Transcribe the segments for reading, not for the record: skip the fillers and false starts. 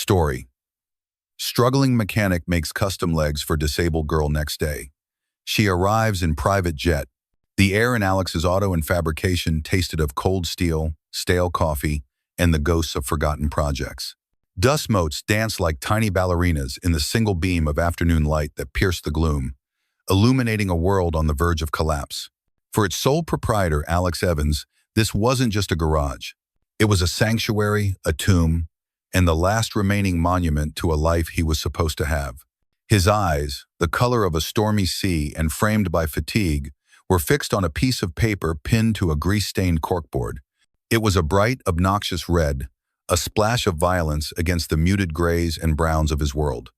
Story. Struggling mechanic makes custom legs for disabled girl next day. She arrives in private jet. The air in Alex's auto and fabrication tasted of cold steel, stale coffee, and the ghosts of forgotten projects. Dust motes danced like tiny ballerinas in the single beam of afternoon light that pierced the gloom, illuminating a world on the verge of collapse. For its sole proprietor, Alex Evans, this wasn't just a garage. It was a sanctuary, a tomb, and the last remaining monument to a life he was supposed to have. His eyes, the color of a stormy sea and framed by fatigue, were fixed on a piece of paper pinned to a grease-stained corkboard. It was a bright, obnoxious red, a splash of violence against the muted grays and browns of his world.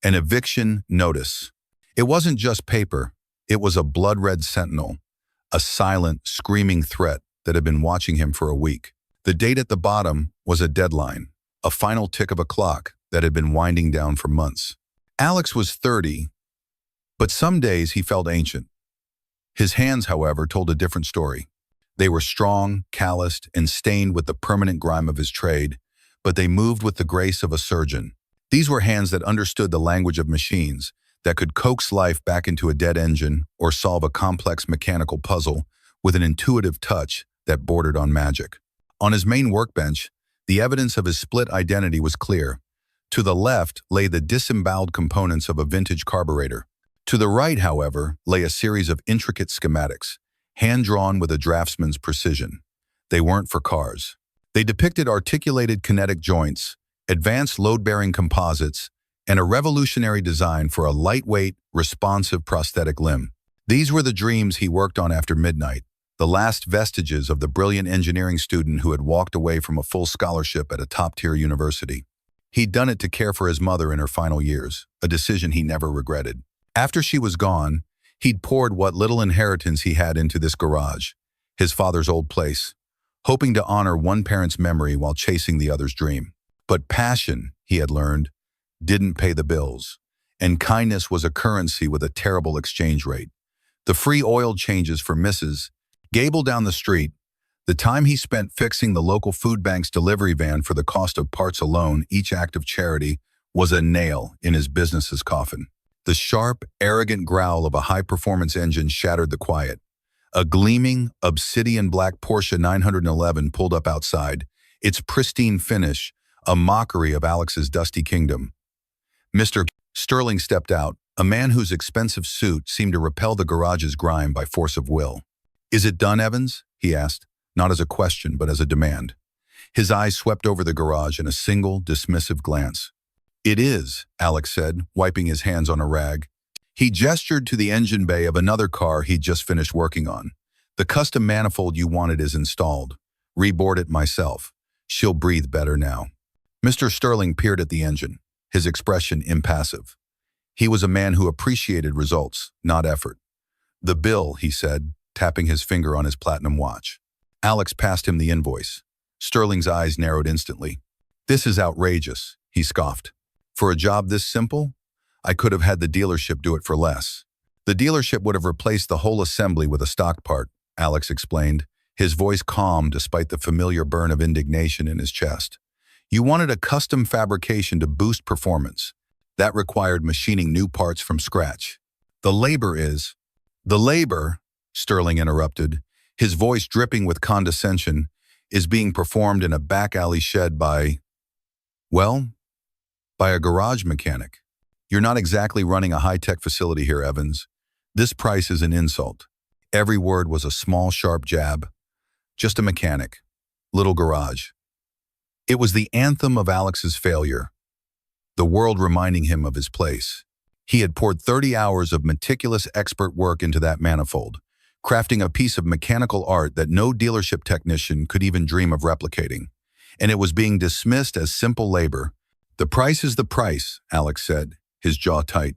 An eviction notice. It wasn't just paper, it was a blood-red sentinel, a silent, screaming threat that had been watching him for a week. The date at the bottom was a deadline, a final tick of a clock that had been winding down for months. Alex was 30, but some days he felt ancient. His hands, however, told a different story. They were strong, calloused, and stained with the permanent grime of his trade, but they moved with the grace of a surgeon. These were hands that understood the language of machines, that could coax life back into a dead engine or solve a complex mechanical puzzle with an intuitive touch that bordered on magic. On his main workbench, the evidence of his split identity was clear. To the left lay the disemboweled components of a vintage carburetor. To the right, however, lay a series of intricate schematics, hand-drawn with a draftsman's precision. They weren't for cars. They depicted articulated kinetic joints, advanced load-bearing composites, and a revolutionary design for a lightweight, responsive prosthetic limb. These were the dreams he worked on after midnight, the last vestiges of the brilliant engineering student who had walked away from a full scholarship at a top-tier university. He'd done it to care for his mother in her final years, a decision he never regretted. After she was gone, he'd poured what little inheritance he had into this garage, his father's old place, hoping to honor one parent's memory while chasing the other's dream. But passion, he had learned, didn't pay the bills, and kindness was a currency with a terrible exchange rate. The free oil changes for Mrs. Gable down the street, the time he spent fixing the local food bank's delivery van for the cost of parts alone, each act of charity, was a nail in his business's coffin. The sharp, arrogant growl of a high-performance engine shattered the quiet. A gleaming, obsidian-black Porsche 911 pulled up outside, its pristine finish a mockery of Alex's dusty kingdom. Mr. Sterling stepped out, a man whose expensive suit seemed to repel the garage's grime by force of will. "Is it done, Evans?" he asked, not as a question but as a demand. His eyes swept over the garage in a single, dismissive glance. "It is," Alex said, wiping his hands on a rag. He gestured to the engine bay of another car he'd just finished working on. "The custom manifold you wanted is installed. Reboard it myself. She'll breathe better now." Mr. Sterling peered at the engine, his expression impassive. He was a man who appreciated results, not effort. "The bill," he said, tapping his finger on his platinum watch. Alex passed him the invoice. Sterling's eyes narrowed instantly. "This is outrageous," he scoffed. "For a job this simple, I could have had the dealership do it for less." "The dealership would have replaced the whole assembly with a stock part," Alex explained, his voice calm despite the familiar burn of indignation in his chest. "You wanted a custom fabrication to boost performance. That required machining new parts from scratch. The labor, Sterling interrupted, his voice dripping with condescension, is being performed in a back alley shed by a garage mechanic. You're not exactly running a high-tech facility here, Evans. This price is an insult." Every word was a small, sharp jab. Just a mechanic. Little garage. It was the anthem of Alex's failure, the world reminding him of his place. He had poured 30 hours of meticulous expert work into that manifold, crafting a piece of mechanical art that no dealership technician could even dream of replicating. And it was being dismissed as simple labor. "The price is the price," Alex said, his jaw tight.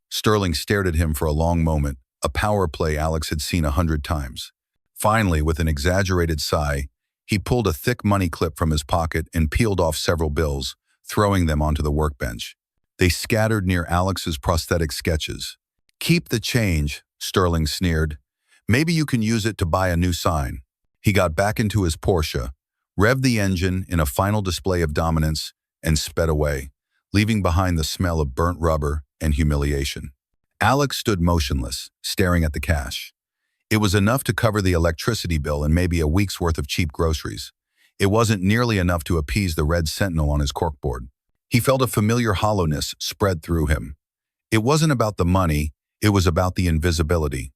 Sterling stared at him for a long moment, a power play Alex had seen 100 times. Finally, with an exaggerated sigh, he pulled a thick money clip from his pocket and peeled off several bills, throwing them onto the workbench. They scattered near Alex's prosthetic sketches. "Keep the change," Sterling sneered. "Maybe you can use it to buy a new sign." He got back into his Porsche, revved the engine in a final display of dominance, and sped away, leaving behind the smell of burnt rubber and humiliation. Alex stood motionless, staring at the cash. It was enough to cover the electricity bill and maybe a week's worth of cheap groceries. It wasn't nearly enough to appease the red sentinel on his corkboard. He felt a familiar hollowness spread through him. It wasn't about the money, it was about the invisibility.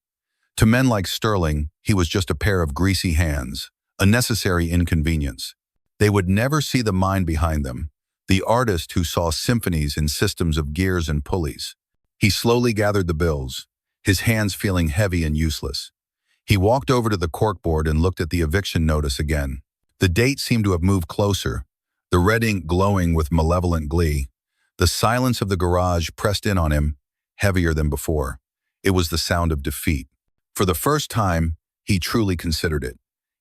To men like Sterling, he was just a pair of greasy hands, a necessary inconvenience. They would never see the mind behind them, the artist who saw symphonies in systems of gears and pulleys. He slowly gathered the bills, his hands feeling heavy and useless. He walked over to the corkboard and looked at the eviction notice again. The date seemed to have moved closer, the red ink glowing with malevolent glee. The silence of the garage pressed in on him, heavier than before. It was the sound of defeat. For the first time, he truly considered it.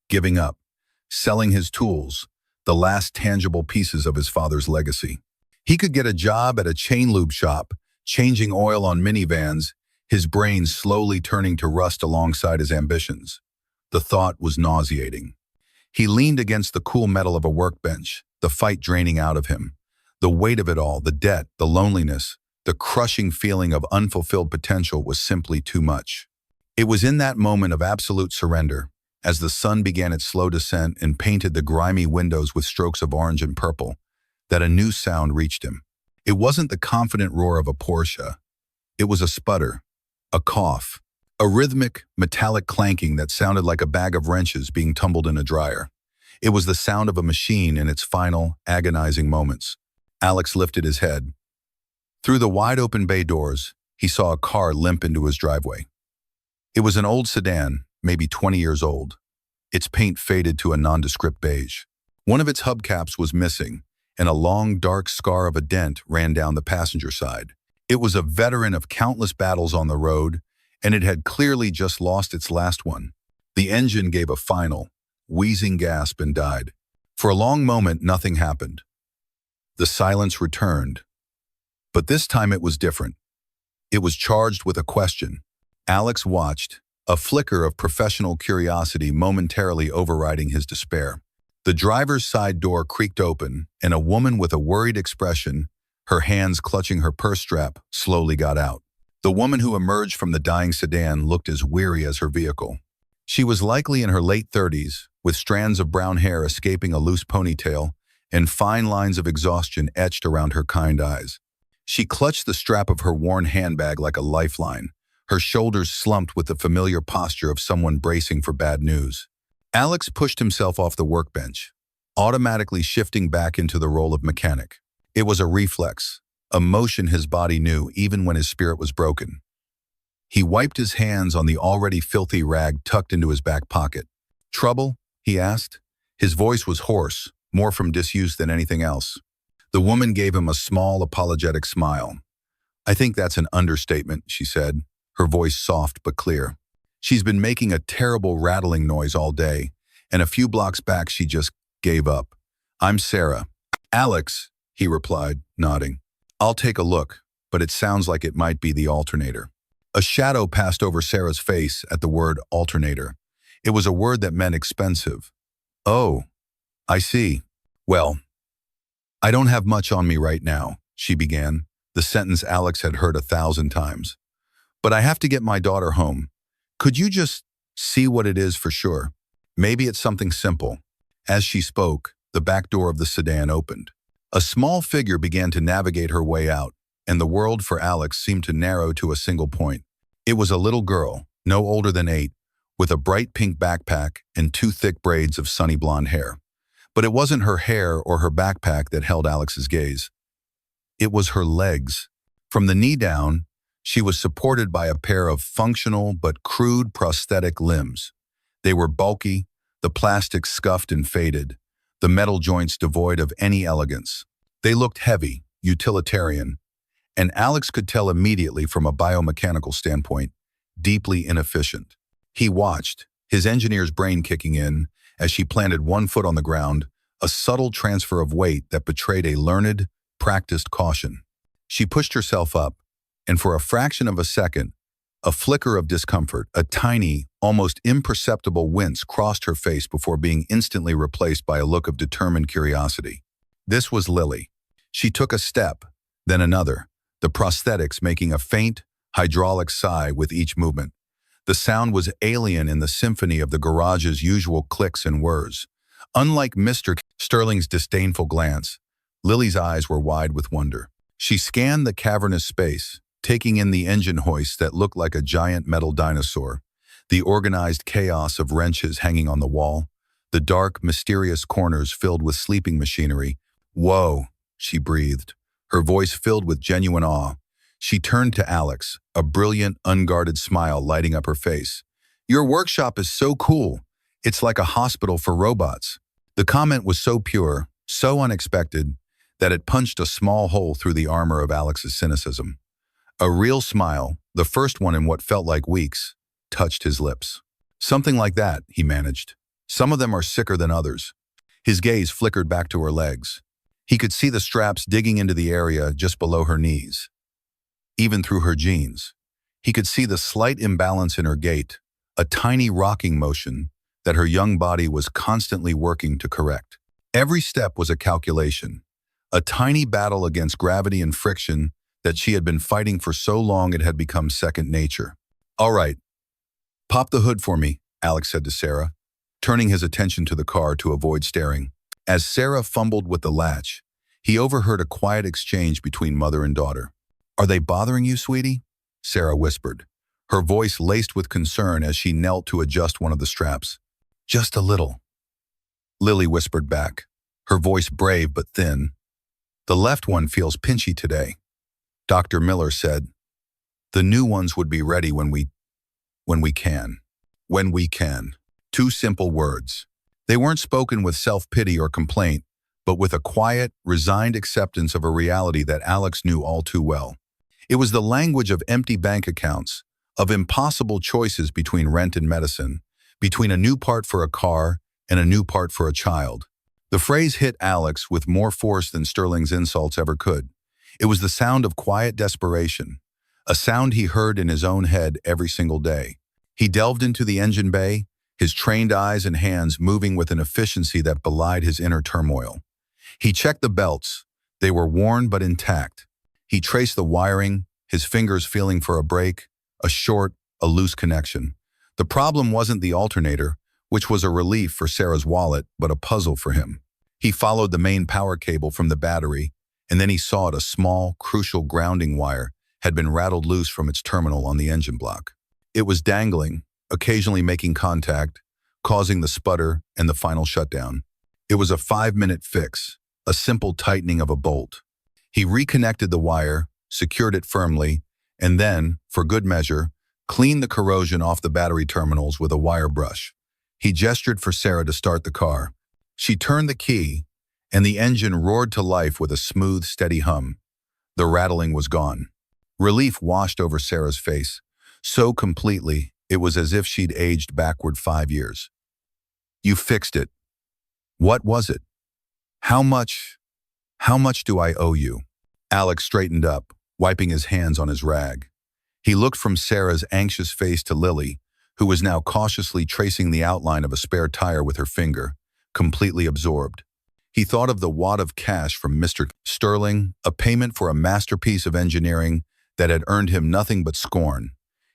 Giving up, selling his tools, the last tangible pieces of his father's legacy. He could get a job at a chain lube shop, changing oil on minivans, his brain slowly turning to rust alongside his ambitions. The thought was nauseating. He leaned against the cool metal of a workbench, the fight draining out of him. The weight of it all, the debt, the loneliness, the crushing feeling of unfulfilled potential was simply too much. It was in that moment of absolute surrender, as the sun began its slow descent and painted the grimy windows with strokes of orange and purple, that a new sound reached him. It wasn't the confident roar of a Porsche. It was a sputter, a cough, a rhythmic, metallic clanking that sounded like a bag of wrenches being tumbled in a dryer. It was the sound of a machine in its final, agonizing moments. Alex lifted his head. Through the wide-open bay doors, he saw a car limp into his driveway. It was an old sedan, maybe 20 years old. Its paint faded to a nondescript beige. One of its hubcaps was missing, and a long, dark scar of a dent ran down the passenger side. It was a veteran of countless battles on the road, and it had clearly just lost its last one. The engine gave a final, wheezing gasp and died. For a long moment, nothing happened. The silence returned. But this time it was different. It was charged with a question. Alex watched, a flicker of professional curiosity momentarily overriding his despair. The driver's side door creaked open, and a woman with a worried expression, her hands clutching her purse strap, slowly got out. The woman who emerged from the dying sedan looked as weary as her vehicle. She was likely in her late 30s, with strands of brown hair escaping a loose ponytail and fine lines of exhaustion etched around her kind eyes. She clutched the strap of her worn handbag like a lifeline, her shoulders slumped with the familiar posture of someone bracing for bad news. Alex pushed himself off the workbench, automatically shifting back into the role of mechanic. It was a reflex, a motion his body knew even when his spirit was broken. He wiped his hands on the already filthy rag tucked into his back pocket. "Trouble?" he asked. His voice was hoarse, more from disuse than anything else. The woman gave him a small, apologetic smile. "I think that's an understatement," she said, her voice soft but clear. "She's been making a terrible rattling noise all day, and a few blocks back she just gave up. I'm Sarah." "Alex," he replied, nodding. "I'll take a look, but it sounds like it might be the alternator." A shadow passed over Sarah's face at the word alternator. It was a word that meant expensive. "Oh, I see. Well, I don't have much on me right now," she began, the sentence Alex had heard 1,000 times. "But I have to get my daughter home. Could you just see what it is for sure? Maybe it's something simple." As she spoke, the back door of the sedan opened. A small figure began to navigate her way out, and the world for Alex seemed to narrow to a single point. It was a little girl, no older than 8, with a bright pink backpack and 2 thick braids of sunny blonde hair. But it wasn't her hair or her backpack that held Alex's gaze. It was her legs. From the knee down, she was supported by a pair of functional but crude prosthetic limbs. They were bulky, the plastic scuffed and faded, the metal joints devoid of any elegance. They looked heavy, utilitarian, and Alex could tell immediately from a biomechanical standpoint, deeply inefficient. He watched, his engineer's brain kicking in, as she planted one foot on the ground, a subtle transfer of weight that betrayed a learned, practiced caution. She pushed herself up, and for a fraction of a second, a flicker of discomfort, a tiny, almost imperceptible wince crossed her face before being instantly replaced by a look of determined curiosity. This was Lily. She took a step, then another, the prosthetics making a faint, hydraulic sigh with each movement. The sound was alien in the symphony of the garage's usual clicks and whirs. Unlike Mr. Sterling's disdainful glance, Lily's eyes were wide with wonder. She scanned the cavernous space, taking in the engine hoist that looked like a giant metal dinosaur, the organized chaos of wrenches hanging on the wall, the dark, mysterious corners filled with sleeping machinery. "Whoa," she breathed, her voice filled with genuine awe. She turned to Alex, a brilliant, unguarded smile lighting up her face. "Your workshop is so cool. It's like a hospital for robots." The comment was so pure, so unexpected, that it punched a small hole through the armor of Alex's cynicism. A real smile, the first one in what felt like weeks, touched his lips. "Something like that," he managed. "Some of them are sicker than others." His gaze flickered back to her legs. He could see the straps digging into the area just below her knees. Even through her jeans, he could see the slight imbalance in her gait, a tiny rocking motion that her young body was constantly working to correct. Every step was a calculation, a tiny battle against gravity and friction that she had been fighting for so long it had become second nature. "All right, pop the hood for me," Alex said to Sarah, turning his attention to the car to avoid staring. As Sarah fumbled with the latch, he overheard a quiet exchange between mother and daughter. "Are they bothering you, sweetie?" Sarah whispered, her voice laced with concern as she knelt to adjust one of the straps. "Just a little," Lily whispered back, her voice brave but thin. "The left one feels pinchy today," Dr. Miller said. "The new ones would be ready when we can. When we can." Two simple words. They weren't spoken with self-pity or complaint, but with a quiet, resigned acceptance of a reality that Alex knew all too well. It was the language of empty bank accounts, of impossible choices between rent and medicine, between a new part for a car and a new part for a child. The phrase hit Alex with more force than Sterling's insults ever could. It was the sound of quiet desperation, a sound he heard in his own head every single day. He delved into the engine bay, his trained eyes and hands moving with an efficiency that belied his inner turmoil. He checked the belts. They were worn but intact. He traced the wiring, his fingers feeling for a break, a short, a loose connection. The problem wasn't the alternator, which was a relief for Sarah's wallet, but a puzzle for him. He followed the main power cable from the battery, and then he saw a small, crucial grounding wire had been rattled loose from its terminal on the engine block. It was dangling, occasionally making contact, causing the sputter and the final shutdown. It was a 5-minute fix, a simple tightening of a bolt. He reconnected the wire, secured it firmly, and then, for good measure, cleaned the corrosion off the battery terminals with a wire brush. He gestured for Sarah to start the car. She turned the key, and the engine roared to life with a smooth, steady hum. The rattling was gone. Relief washed over Sarah's face, so completely it was as if she'd aged backward 5 years. "You fixed it. What was it? How much do I owe you?" Alex straightened up, wiping his hands on his rag. He looked from Sarah's anxious face to Lily, who was now cautiously tracing the outline of a spare tire with her finger, completely absorbed. He thought of the wad of cash from Mr. Sterling, a payment for a masterpiece of engineering that had earned him nothing but scorn.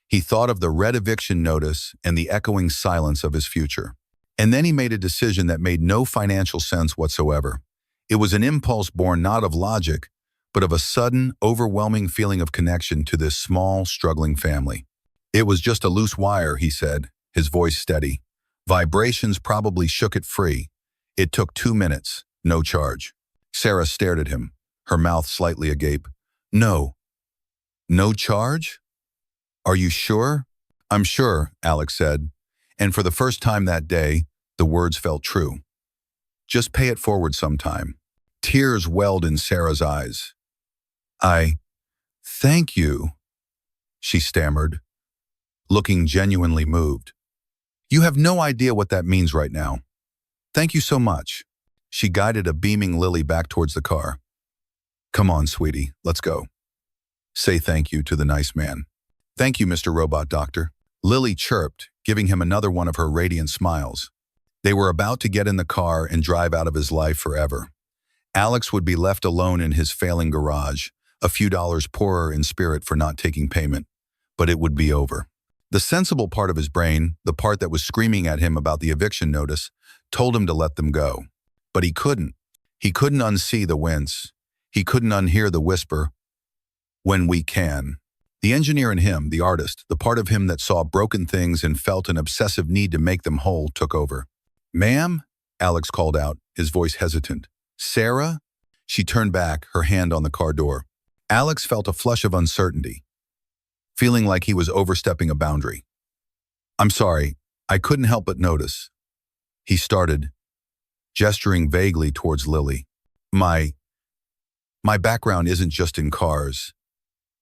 He thought of the red eviction notice and the echoing silence of his future. And then he made a decision that made no financial sense whatsoever. It was an impulse born not of logic, but of a sudden, overwhelming feeling of connection to this small, struggling family. "It was just a loose wire," he said, his voice steady. "Vibrations probably shook it free. It took 2 minutes, no charge." Sarah stared at him, her mouth slightly agape. No charge? Are you sure?" "I'm sure," Alex said, and for the first time that day, the words felt true. "Just pay it forward sometime." Tears welled in Sarah's eyes. Thank you," she stammered, looking genuinely moved. "You have no idea what that means right now. Thank you so much." She guided a beaming Lily back towards the car. "Come on, sweetie, let's go. Say thank you to the nice man." "Thank you, Mr. Robot Doctor," Lily chirped, giving him another one of her radiant smiles. They were about to get in the car and drive out of his life forever. Alex would be left alone in his failing garage, a few dollars poorer in spirit for not taking payment, but it would be over. The sensible part of his brain, the part that was screaming at him about the eviction notice, told him to let them go. But he couldn't. He couldn't unsee the wince. He couldn't unhear the whisper, "When we can." The engineer in him, the artist, the part of him that saw broken things and felt an obsessive need to make them whole, took over. "Ma'am?" Alex called out, his voice hesitant. "Sarah?" She turned back, her hand on the car door. Alex felt a flush of uncertainty, feeling like he was overstepping a boundary. "I'm sorry, I couldn't help but notice," he started, gesturing vaguely towards Lily. My background isn't just in cars.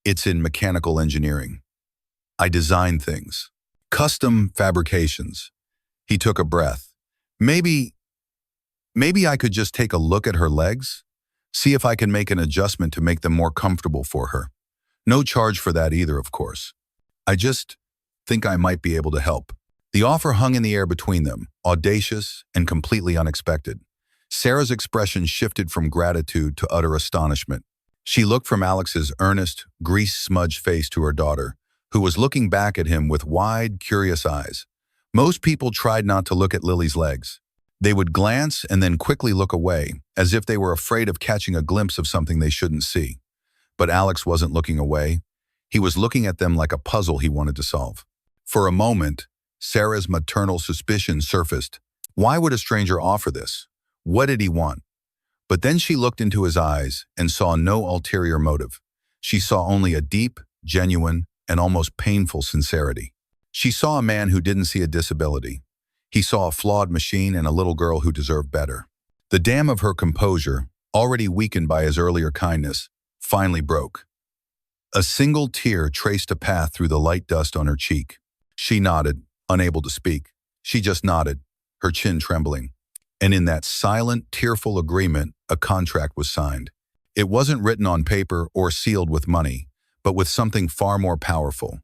It's in mechanical engineering. I design things. Custom fabrications." He took a breath. Maybe I could just take a look at her legs? See if I can make an adjustment to make them more comfortable for her. No charge for that either, of course. I just think I might be able to help." The offer hung in the air between them, audacious and completely unexpected. Sarah's expression shifted from gratitude to utter astonishment. She looked from Alex's earnest, grease-smudged face to her daughter, who was looking back at him with wide, curious eyes. Most people tried not to look at Lily's legs. They would glance and then quickly look away, as if they were afraid of catching a glimpse of something they shouldn't see. But Alex wasn't looking away. He was looking at them like a puzzle he wanted to solve. For a moment, Sarah's maternal suspicion surfaced. Why would a stranger offer this? What did he want? But then she looked into his eyes and saw no ulterior motive. She saw only a deep, genuine, and almost painful sincerity. She saw a man who didn't see a disability. He saw a flawed machine and a little girl who deserved better. The dam of her composure, already weakened by his earlier kindness, finally broke. A single tear traced a path through the light dust on her cheek. She nodded, unable to speak. She just nodded, her chin trembling. And in that silent, tearful agreement, a contract was signed. It wasn't written on paper or sealed with money, but with something far more powerful.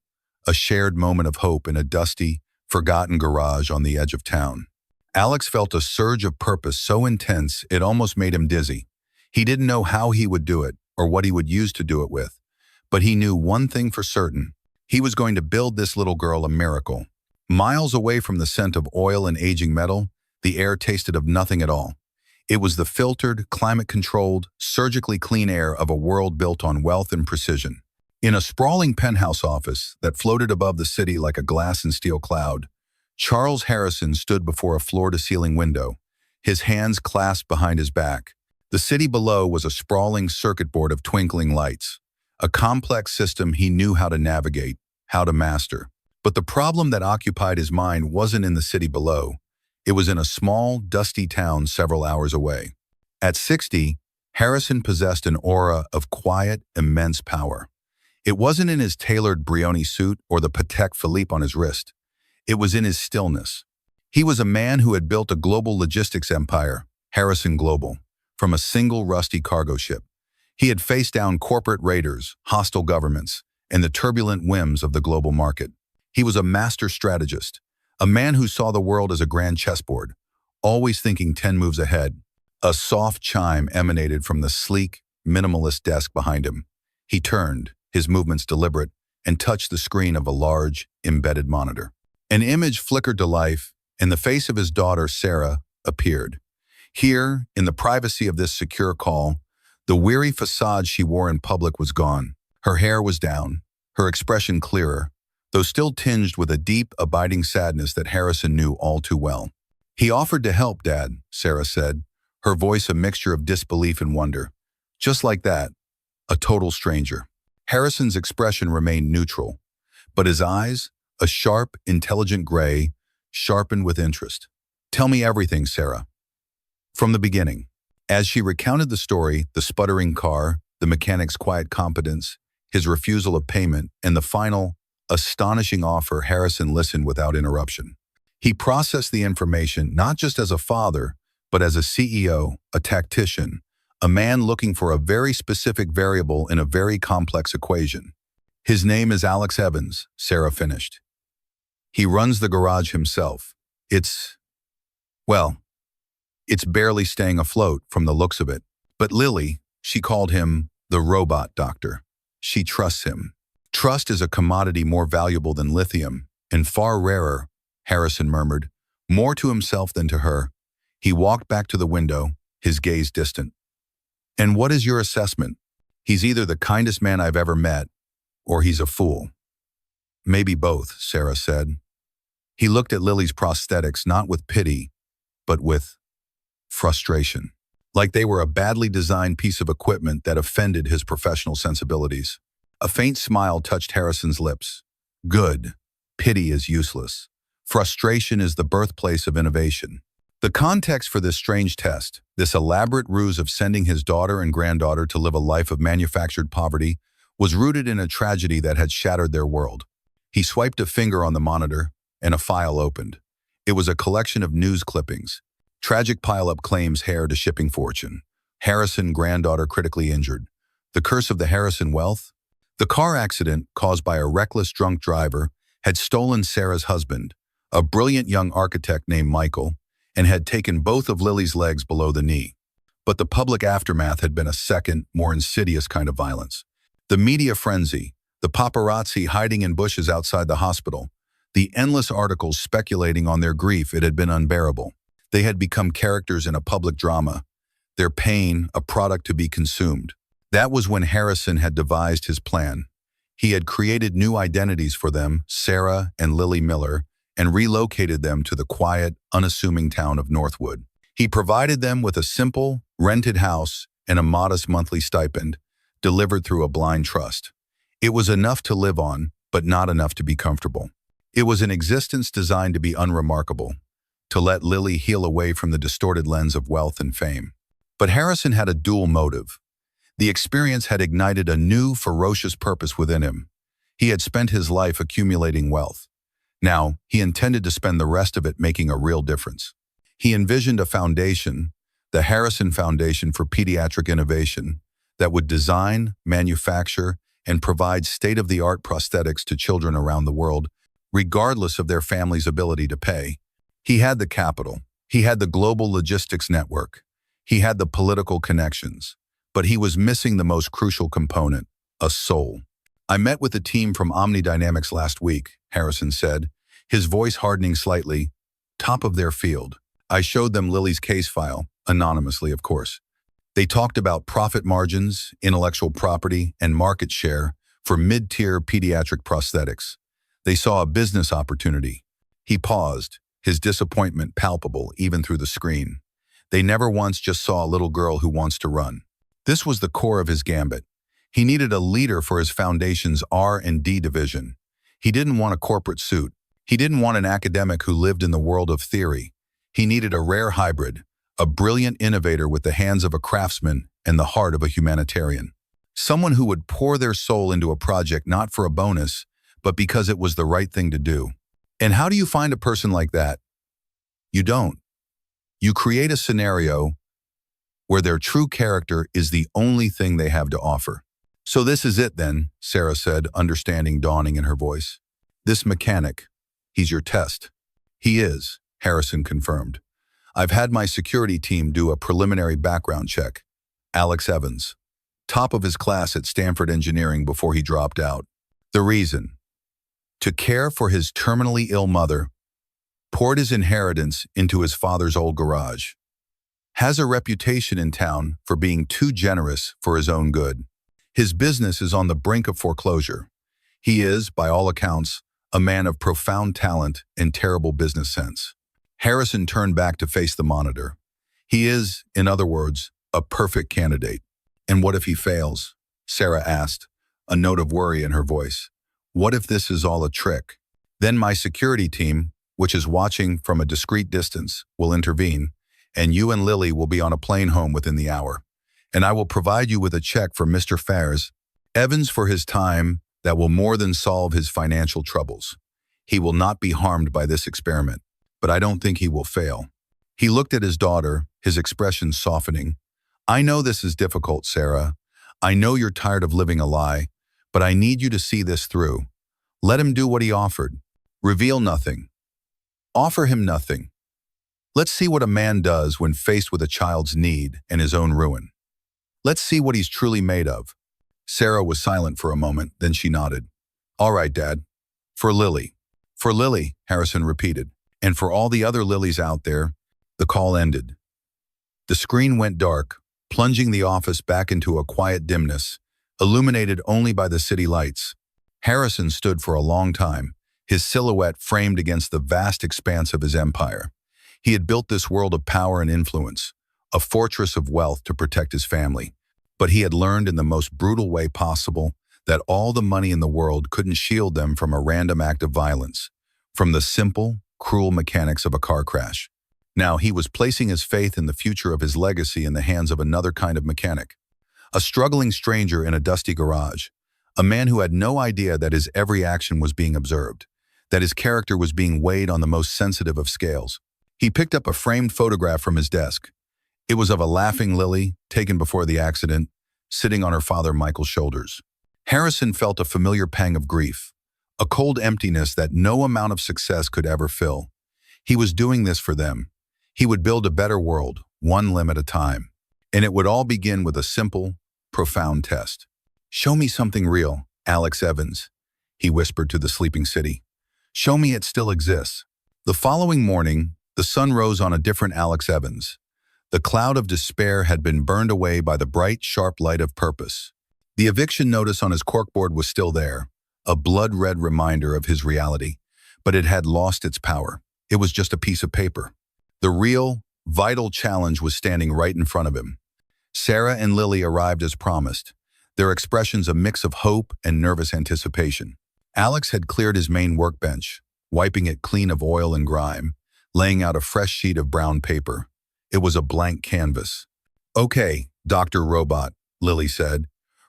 A shared moment of hope in a dusty, forgotten garage on the edge of town. Alex felt a surge of purpose so intense it almost made him dizzy. He didn't know how he would do it or what he would use to do it with, but he knew one thing for certain. He was going to build this little girl a miracle. Miles away from the scent of oil and aging metal, the air tasted of nothing at all. It was the filtered, climate-controlled, surgically clean air of a world built on wealth and precision. In a sprawling penthouse office that floated above the city like a glass and steel cloud, Charles Harrison stood before a floor-to-ceiling window, his hands clasped behind his back. The city below was a sprawling circuit board of twinkling lights, a complex system he knew how to navigate, how to master. But the problem that occupied his mind wasn't in the city below. It was in a small, dusty town several hours away. At 60, Harrison possessed an aura of quiet, immense power. It wasn't in his tailored Brioni suit or the Patek Philippe on his wrist. It was in his stillness. He was a man who had built a global logistics empire, Harrison Global, from a single rusty cargo ship. He had faced down corporate raiders, hostile governments, and the turbulent whims of the global market. He was a master strategist, a man who saw the world as a grand chessboard, always thinking 10 moves ahead. A soft chime emanated from the sleek, minimalist desk behind him. He turned, his movements deliberate, and touched the screen of a large, embedded monitor. An image flickered to life, and the face of his daughter, Sarah, appeared. Here, in the privacy of this secure call, the weary facade she wore in public was gone. Her hair was down, her expression clearer, though still tinged with a deep, abiding sadness that Harrison knew all too well. "He offered to help, Dad," Sarah said, her voice a mixture of disbelief and wonder. Just like that, a total stranger. Harrison's expression remained neutral, but his eyes, a sharp, intelligent gray, sharpened with interest. "Tell me everything, Sarah." From the beginning. As she recounted the story, the sputtering car, the mechanic's quiet competence, his refusal of payment, and the final, astonishing offer, Harrison listened without interruption. He processed the information not just as a father, but as a CEO, a tactician, a man looking for a very specific variable in a very complex equation. "His name is Alex Evans," Sarah finished. "He runs the garage himself. It's barely staying afloat from the looks of it. But Lily, she called him The robot doctor. She trusts him. Trust is a commodity more valuable than lithium, and far rarer, Harrison murmured, more to himself than to her. He walked back to the window, his gaze distant. And what is your assessment? He's either the kindest man I've ever met, or he's a fool. Maybe both, Sarah said. He looked at Lily's prosthetics not with pity, but with frustration, like they were a badly designed piece of equipment that offended his professional sensibilities. A faint smile touched Harrison's lips. Good. Pity is useless. Frustration is the birthplace of innovation. The context for this strange test, this elaborate ruse of sending his daughter and granddaughter to live a life of manufactured poverty, was rooted in a tragedy that had shattered their world. He swiped a finger on the monitor, and a file opened. It was a collection of news clippings. Tragic pile-up claims heir to shipping fortune. Harrison granddaughter critically injured. The curse of the Harrison wealth? The car accident, caused by a reckless drunk driver, had stolen Sarah's husband, a brilliant young architect named Michael, and had taken both of Lily's legs below the knee. But the public aftermath had been a second, more insidious kind of violence. The media frenzy, the paparazzi hiding in bushes outside the hospital, the endless articles speculating on their grief, it had been unbearable. They had become characters in a public drama, their pain a product to be consumed. That was when Harrison had devised his plan. He had created new identities for them, Sarah and Lily Miller, and relocated them to the quiet, unassuming town of Northwood. He provided them with a simple, rented house and a modest monthly stipend, delivered through a blind trust. It was enough to live on, but not enough to be comfortable. It was an existence designed to be unremarkable, to let Lily heal away from the distorted lens of wealth and fame. But Harrison had a dual motive. The experience had ignited a new, ferocious purpose within him. He had spent his life accumulating wealth. Now, he intended to spend the rest of it making a real difference. He envisioned a foundation, the Harrison Foundation for Pediatric Innovation, that would design, manufacture, and provide state-of-the-art prosthetics to children around the world, regardless of their family's ability to pay. He had the capital. He had the global logistics network. He had the political connections. But he was missing the most crucial component, a soul. I met with a team from Omnidynamics last week, Harrison said, his voice hardening slightly, top of their field. I showed them Lily's case file, anonymously, of course. They talked about profit margins, intellectual property, and market share for mid-tier pediatric prosthetics. They saw a business opportunity. He paused, his disappointment palpable even through the screen. They never once just saw a little girl who wants to run. This was the core of his gambit. He needed a leader for his foundation's R&D division. He didn't want a corporate suit. He didn't want an academic who lived in the world of theory. He needed a rare hybrid, a brilliant innovator with the hands of a craftsman and the heart of a humanitarian. Someone who would pour their soul into a project not for a bonus, but because it was the right thing to do. And how do you find a person like that? You don't. You create a scenario where their true character is the only thing they have to offer. So this is it then, Sarah said, understanding dawning in her voice. This mechanic, he's your test. He is, Harrison confirmed. I've had my security team do a preliminary background check. Alex Evans, top of his class at Stanford Engineering before he dropped out. The reason? To care for his terminally ill mother, poured his inheritance into his father's old garage. Has a reputation in town for being too generous for his own good. His business is on the brink of foreclosure. He is, by all accounts, a man of profound talent and terrible business sense. Harrison turned back to face the monitor. He is, in other words, a perfect candidate. And what if he fails? Sarah asked, a note of worry in her voice. What if this is all a trick? Then my security team, which is watching from a discreet distance, will intervene, and you and Lily will be on a plane home within the hour. And I will provide you with a check from Mr. Fares, Evans, for his time that will more than solve his financial troubles. He will not be harmed by this experiment, but I don't think he will fail. He looked at his daughter, his expression softening. I know this is difficult, Sarah. I know you're tired of living a lie, but I need you to see this through. Let him do what he offered. Reveal nothing. Offer him nothing. Let's see what a man does when faced with a child's need and his own ruin. Let's see what he's truly made of. Sarah was silent for a moment, then she nodded. All right, Dad. For Lily. For Lily, Harrison repeated. And for all the other Lilies out there, the call ended. The screen went dark, plunging the office back into a quiet dimness, illuminated only by the city lights. Harrison stood for a long time, his silhouette framed against the vast expanse of his empire. He had built this world of power and influence, a fortress of wealth to protect his family. But he had learned in the most brutal way possible that all the money in the world couldn't shield them from a random act of violence, from the simple, cruel mechanics of a car crash. Now he was placing his faith in the future of his legacy in the hands of another kind of mechanic. A struggling stranger in a dusty garage, a man who had no idea that his every action was being observed, that his character was being weighed on the most sensitive of scales. He picked up a framed photograph from his desk. It was of a laughing Lily, taken before the accident, sitting on her father Michael's shoulders. Harrison felt a familiar pang of grief, a cold emptiness that no amount of success could ever fill. He was doing this for them. He would build a better world, one limb at a time. And it would all begin with a simple, profound test. Show me something real, Alex Evans, he whispered to the sleeping city. Show me it still exists. The following morning, the sun rose on a different Alex Evans. The cloud of despair had been burned away by the bright, sharp light of purpose. The eviction notice on his corkboard was still there, a blood-red reminder of his reality, but it had lost its power. It was just a piece of paper. The real, vital challenge was standing right in front of him. Sarah and Lily arrived as promised, their expressions a mix of hope and nervous anticipation. Alex had cleared his main workbench, wiping it clean of oil and grime, laying out a fresh sheet of brown paper. It was a blank canvas. Okay, Dr. Robot, Lily said,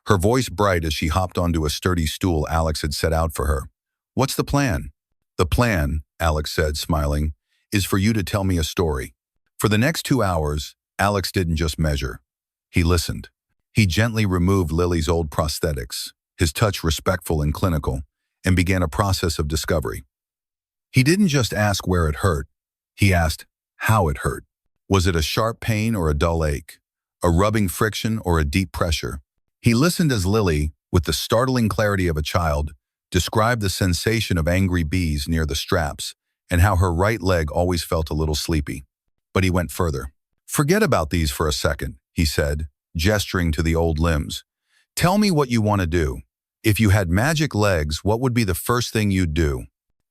her voice bright as she hopped onto a sturdy stool Alex had set out for her. What's the plan? The plan, Alex said, smiling, is for you to tell me a story. For the next 2 hours, Alex didn't just measure. He listened. He gently removed Lily's old prosthetics, his touch respectful and clinical, and began a process of discovery. He didn't just ask where it hurt. He asked how it hurt. Was it a sharp pain or a dull ache? A rubbing friction or a deep pressure? He listened as Lily, with the startling clarity of a child, described the sensation of angry bees near the straps and how her right leg always felt a little sleepy. But he went further. Forget about these for a second, he said, gesturing to the old limbs. Tell me what you want to do. If you had magic legs, what would be the first thing you'd do?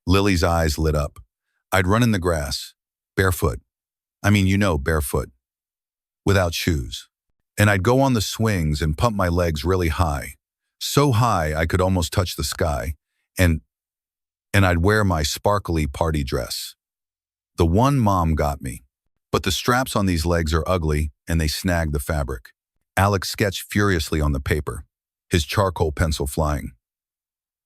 Lily's eyes lit up. I'd run in the grass, barefoot. Barefoot. Without shoes. And I'd go on the swings and pump my legs really high. So high I could almost touch the sky. And I'd wear my sparkly party dress. The one Mom got me. But the straps on these legs are ugly and they snag the fabric. Alex sketched furiously on the paper, his charcoal pencil flying.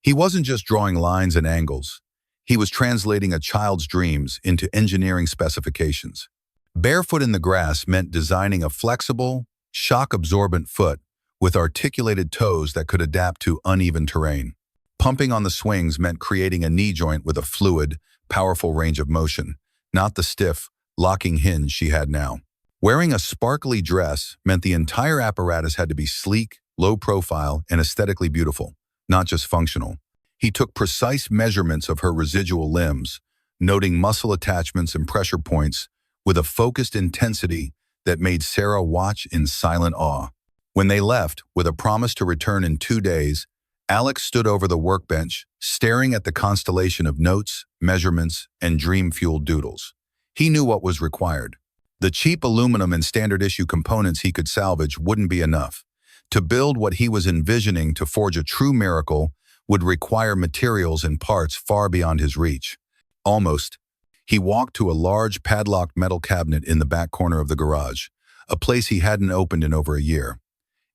He wasn't just drawing lines and angles. He was translating a child's dreams into engineering specifications. Barefoot in the grass meant designing a flexible, shock-absorbent foot with articulated toes that could adapt to uneven terrain. Pumping on the swings meant creating a knee joint with a fluid, powerful range of motion, not the stiff, locking hinge she had now. Wearing a sparkly dress meant the entire apparatus had to be sleek, low profile, and aesthetically beautiful, not just functional. He took precise measurements of her residual limbs, noting muscle attachments and pressure points with a focused intensity that made Sarah watch in silent awe. When they left, with a promise to return in 2 days, Alex stood over the workbench, staring at the constellation of notes, measurements, and dream-fueled doodles. He knew what was required. The cheap aluminum and standard-issue components he could salvage wouldn't be enough. To build what he was envisioning to forge a true miracle would require materials and parts far beyond his reach. Almost, he walked to a large padlocked metal cabinet in the back corner of the garage, a place he hadn't opened in over a year.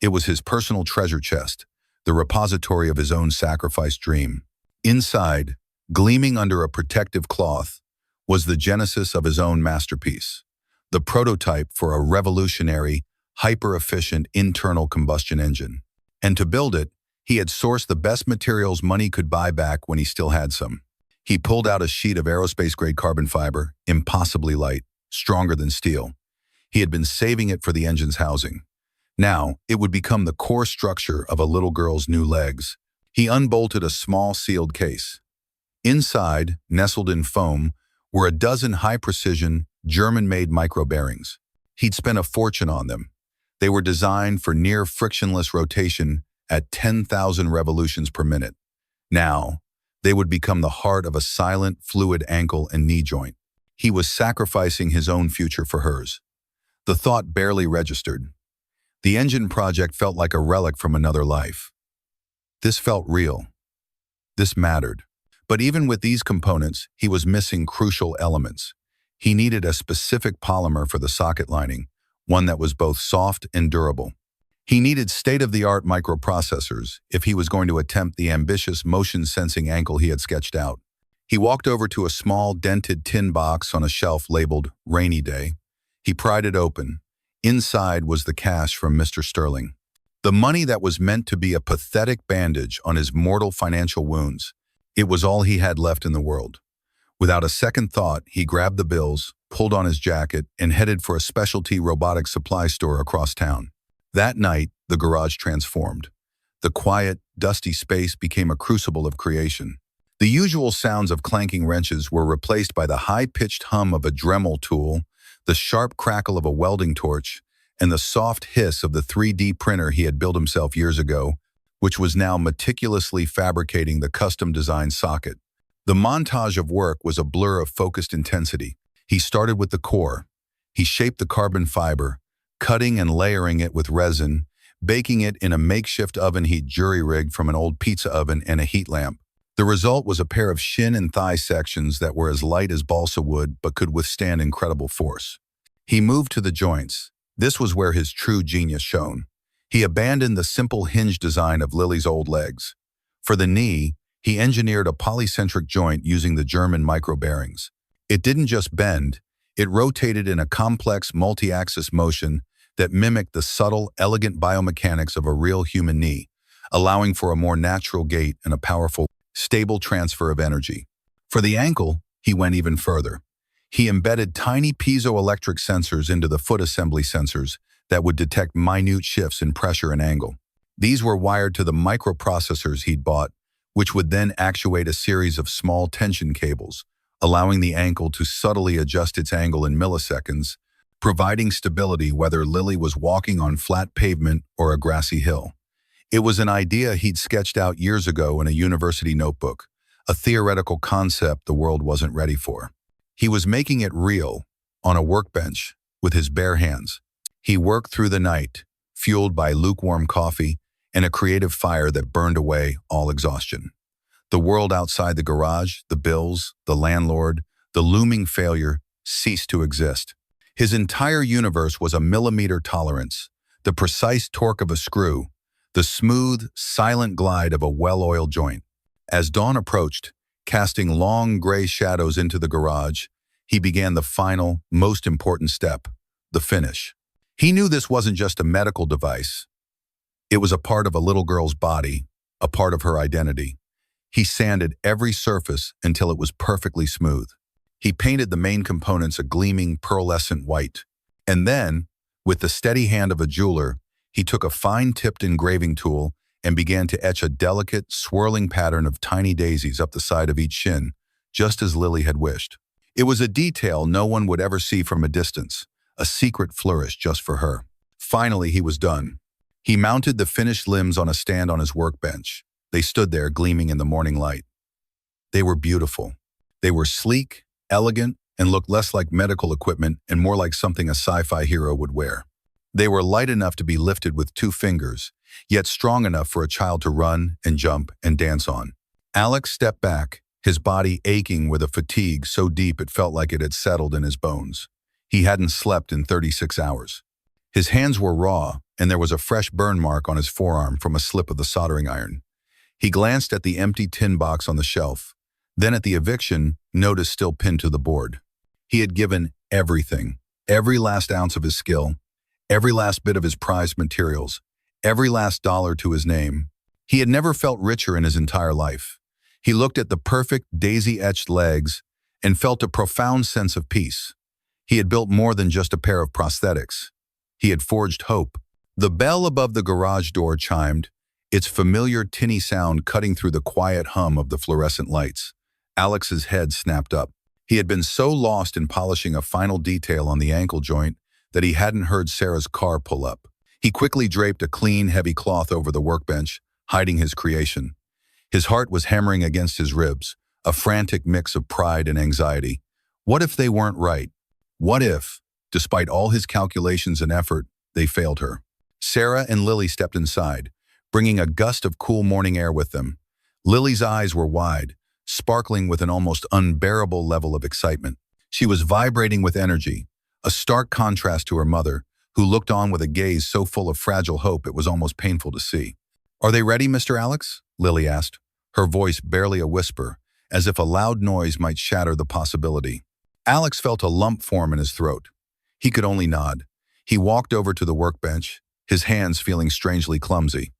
It was his personal treasure chest, the repository of his own sacrificed dream. Inside, gleaming under a protective cloth, was the genesis of his own masterpiece, the prototype for a revolutionary, hyper-efficient internal combustion engine. And to build it, he had sourced the best materials money could buy back when he still had some. He pulled out a sheet of aerospace-grade carbon fiber, impossibly light, stronger than steel. He had been saving it for the engine's housing. Now, it would become the core structure of a little girl's new legs. He unbolted a small sealed case. Inside, nestled in foam, were a dozen high-precision, German-made micro-bearings. He'd spent a fortune on them. They were designed for near-frictionless rotation at 10,000 revolutions per minute. Now, they would become the heart of a silent, fluid ankle and knee joint. He was sacrificing his own future for hers. The thought barely registered. The engine project felt like a relic from another life. This felt real. This mattered. But even with these components, he was missing crucial elements. He needed a specific polymer for the socket lining, one that was both soft and durable. He needed state-of-the-art microprocessors if he was going to attempt the ambitious motion-sensing ankle he had sketched out. He walked over to a small, dented tin box on a shelf labeled Rainy Day. He pried it open. Inside was the cash from Mr. Sterling. The money that was meant to be a pathetic bandage on his mortal financial wounds. It was all he had left in the world. Without a second thought, he grabbed the bills, pulled on his jacket, and headed for a specialty robotic supply store across town. That night, the garage transformed. The quiet, dusty space became a crucible of creation. The usual sounds of clanking wrenches were replaced by the high-pitched hum of a Dremel tool, the sharp crackle of a welding torch, and the soft hiss of the 3D printer he had built himself years ago, which was now meticulously fabricating the custom-designed socket. The montage of work was a blur of focused intensity. He started with the core. He shaped the carbon fiber, cutting and layering it with resin, baking it in a makeshift oven he'd jury-rigged from an old pizza oven and a heat lamp. The result was a pair of shin and thigh sections that were as light as balsa wood but could withstand incredible force. He moved to the joints. This was where his true genius shone. He abandoned the simple hinge design of Lily's old legs. For the knee, he engineered a polycentric joint using the German micro-bearings. It didn't just bend, it rotated in a complex multi-axis motion that mimicked the subtle, elegant biomechanics of a real human knee, allowing for a more natural gait and a powerful, stable transfer of energy. For the ankle, he went even further. He embedded tiny piezoelectric sensors into the foot assembly sensors that would detect minute shifts in pressure and angle. These were wired to the microprocessors he'd bought, which would then actuate a series of small tension cables, allowing the ankle to subtly adjust its angle in milliseconds, providing stability whether Lily was walking on flat pavement or a grassy hill. It was an idea he'd sketched out years ago in a university notebook, a theoretical concept the world wasn't ready for. He was making it real, on a workbench, with his bare hands. He worked through the night, fueled by lukewarm coffee and a creative fire that burned away all exhaustion. The world outside the garage, the bills, the landlord, the looming failure ceased to exist. His entire universe was a millimeter tolerance, the precise torque of a screw, the smooth, silent glide of a well-oiled joint. As dawn approached, casting long gray shadows into the garage, he began the final, most important step, the finish. He knew this wasn't just a medical device. It was a part of a little girl's body, a part of her identity. He sanded every surface until it was perfectly smooth. He painted the main components a gleaming, pearlescent white. And then, with the steady hand of a jeweler, he took a fine-tipped engraving tool and began to etch a delicate, swirling pattern of tiny daisies up the side of each shin, just as Lily had wished. It was a detail no one would ever see from a distance, a secret flourish just for her. Finally, he was done. He mounted the finished limbs on a stand on his workbench. They stood there gleaming in the morning light. They were beautiful. They were sleek, elegant, and looked less like medical equipment and more like something a sci-fi hero would wear. They were light enough to be lifted with 2 fingers, yet strong enough for a child to run and jump and dance on. Alex stepped back, his body aching with a fatigue so deep it felt like it had settled in his bones. He hadn't slept in 36 hours. His hands were raw, and there was a fresh burn mark on his forearm from a slip of the soldering iron. He glanced at the empty tin box on the shelf, then at the eviction notice still pinned to the board. He had given everything, every last ounce of his skill, every last bit of his prized materials, every last dollar to his name. He had never felt richer in his entire life. He looked at the perfect daisy-etched legs and felt a profound sense of peace. He had built more than just a pair of prosthetics. He had forged hope, The bell above the garage door chimed, its familiar tinny sound cutting through the quiet hum of the fluorescent lights. Alex's head snapped up. He had been so lost in polishing a final detail on the ankle joint that he hadn't heard Sarah's car pull up. He quickly draped a clean, heavy cloth over the workbench, hiding his creation. His heart was hammering against his ribs, a frantic mix of pride and anxiety. What if they weren't right? What if, despite all his calculations and effort, they failed her? Sarah and Lily stepped inside, bringing a gust of cool morning air with them. Lily's eyes were wide, sparkling with an almost unbearable level of excitement. She was vibrating with energy, a stark contrast to her mother, who looked on with a gaze so full of fragile hope it was almost painful to see. "Are they ready, Mr. Alex?" Lily asked, her voice barely a whisper, as if a loud noise might shatter the possibility. Alex felt a lump form in his throat. He could only nod. He walked over to the workbench, his hands feeling strangely clumsy.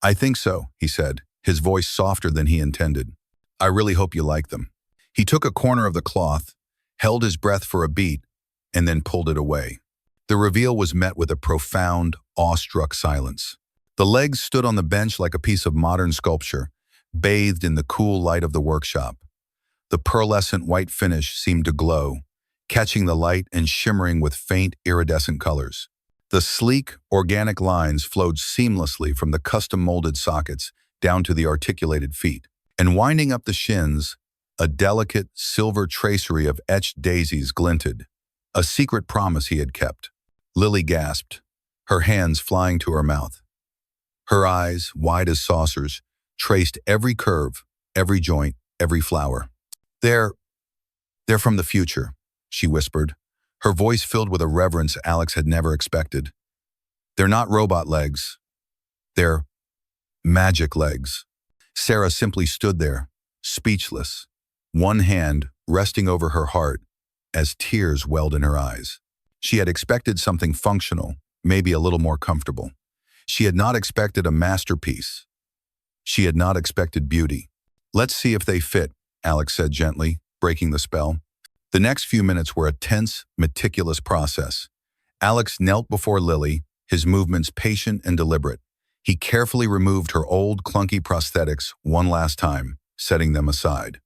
"I think so," he said, his voice softer than he intended. "I really hope you like them." He took a corner of the cloth, held his breath for a beat, and then pulled it away. The reveal was met with a profound, awestruck silence. The legs stood on the bench like a piece of modern sculpture, bathed in the cool light of the workshop. The pearlescent white finish seemed to glow, catching the light and shimmering with faint, iridescent colors. The sleek, organic lines flowed seamlessly from the custom-molded sockets down to the articulated feet. And winding up the shins, a delicate, silver tracery of etched daisies glinted, a secret promise he had kept. Lily gasped, her hands flying to her mouth. Her eyes, wide as saucers, traced every curve, every joint, every flower. They're from the future," she whispered, her voice filled with a reverence Alex had never expected. "They're not robot legs. They're magic legs." Sarah simply stood there, speechless, one hand resting over her heart as tears welled in her eyes. She had expected something functional, maybe a little more comfortable. She had not expected a masterpiece. She had not expected beauty. "Let's see if they fit," Alex said gently, breaking the spell. The next few minutes were a tense, meticulous process. Alex knelt before Lily, his movements patient and deliberate. He carefully removed her old, clunky prosthetics one last time, setting them aside.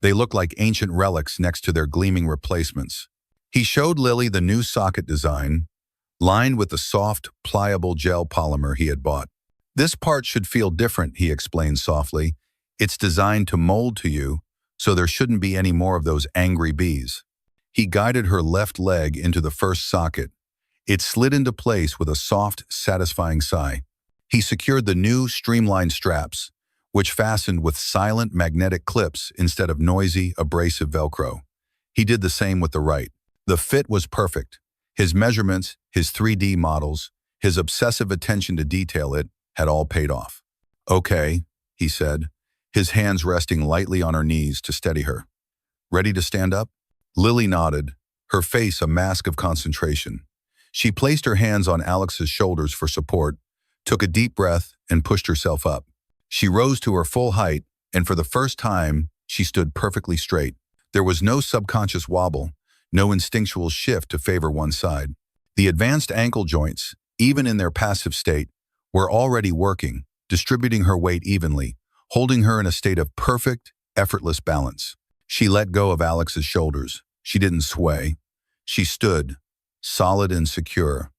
They looked like ancient relics next to their gleaming replacements. He showed Lily the new socket design, lined with the soft, pliable gel polymer he had bought. "This part should feel different," he explained softly. "It's designed to mold to you, so there shouldn't be any more of those angry bees." He guided her left leg into the first socket. It slid into place with a soft, satisfying sigh. He secured the new, streamlined straps, which fastened with silent magnetic clips instead of noisy, abrasive Velcro. He did the same with the right. The fit was perfect. His measurements, his 3D models, his obsessive attention to detail it had all paid off. "Okay," he said, his hands resting lightly on her knees to steady her. "Ready to stand up?" Lily nodded, her face a mask of concentration. She placed her hands on Alex's shoulders for support, took a deep breath, and pushed herself up. She rose to her full height, and for the first time, she stood perfectly straight. There was no subconscious wobble, no instinctual shift to favor one side. The advanced ankle joints, even in their passive state, were already working, distributing her weight evenly, holding her in a state of perfect, effortless balance. She let go of Alex's shoulders. She didn't sway. She stood, solid and secure,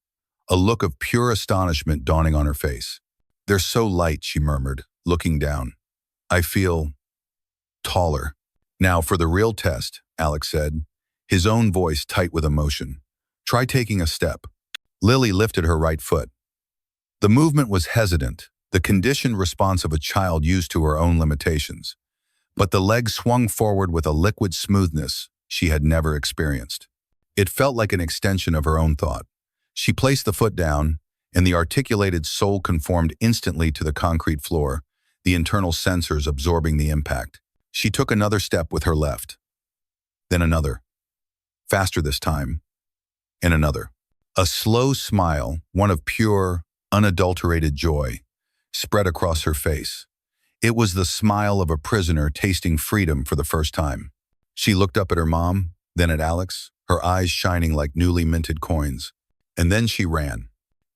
a look of pure astonishment dawning on her face. "They're so light," she murmured, looking down. "I feel taller." "Now for the real test," Alex said, his own voice tight with emotion. "Try taking a step." Lily lifted her right foot. The movement was hesitant, the conditioned response of a child used to her own limitations. But the leg swung forward with a liquid smoothness she had never experienced. It felt like an extension of her own thought. She placed the foot down, and the articulated sole conformed instantly to the concrete floor, the internal sensors absorbing the impact. She took another step with her left. Then another. Faster this time. And another. A slow smile, one of pure, unadulterated joy, spread across her face. It was the smile of a prisoner tasting freedom for the first time. She looked up at her mom, then at Alex, her eyes shining like newly minted coins. And then she ran.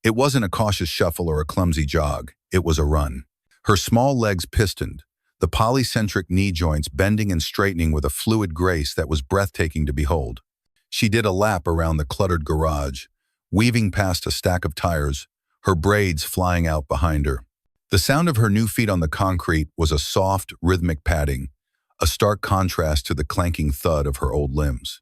It wasn't a cautious shuffle or a clumsy jog. It was a run. Her small legs pistoned, the polycentric knee joints bending and straightening with a fluid grace that was breathtaking to behold. She did a lap around the cluttered garage, weaving past a stack of tires, her braids flying out behind her. The sound of her new feet on the concrete was a soft, rhythmic padding, a stark contrast to the clanking thud of her old limbs.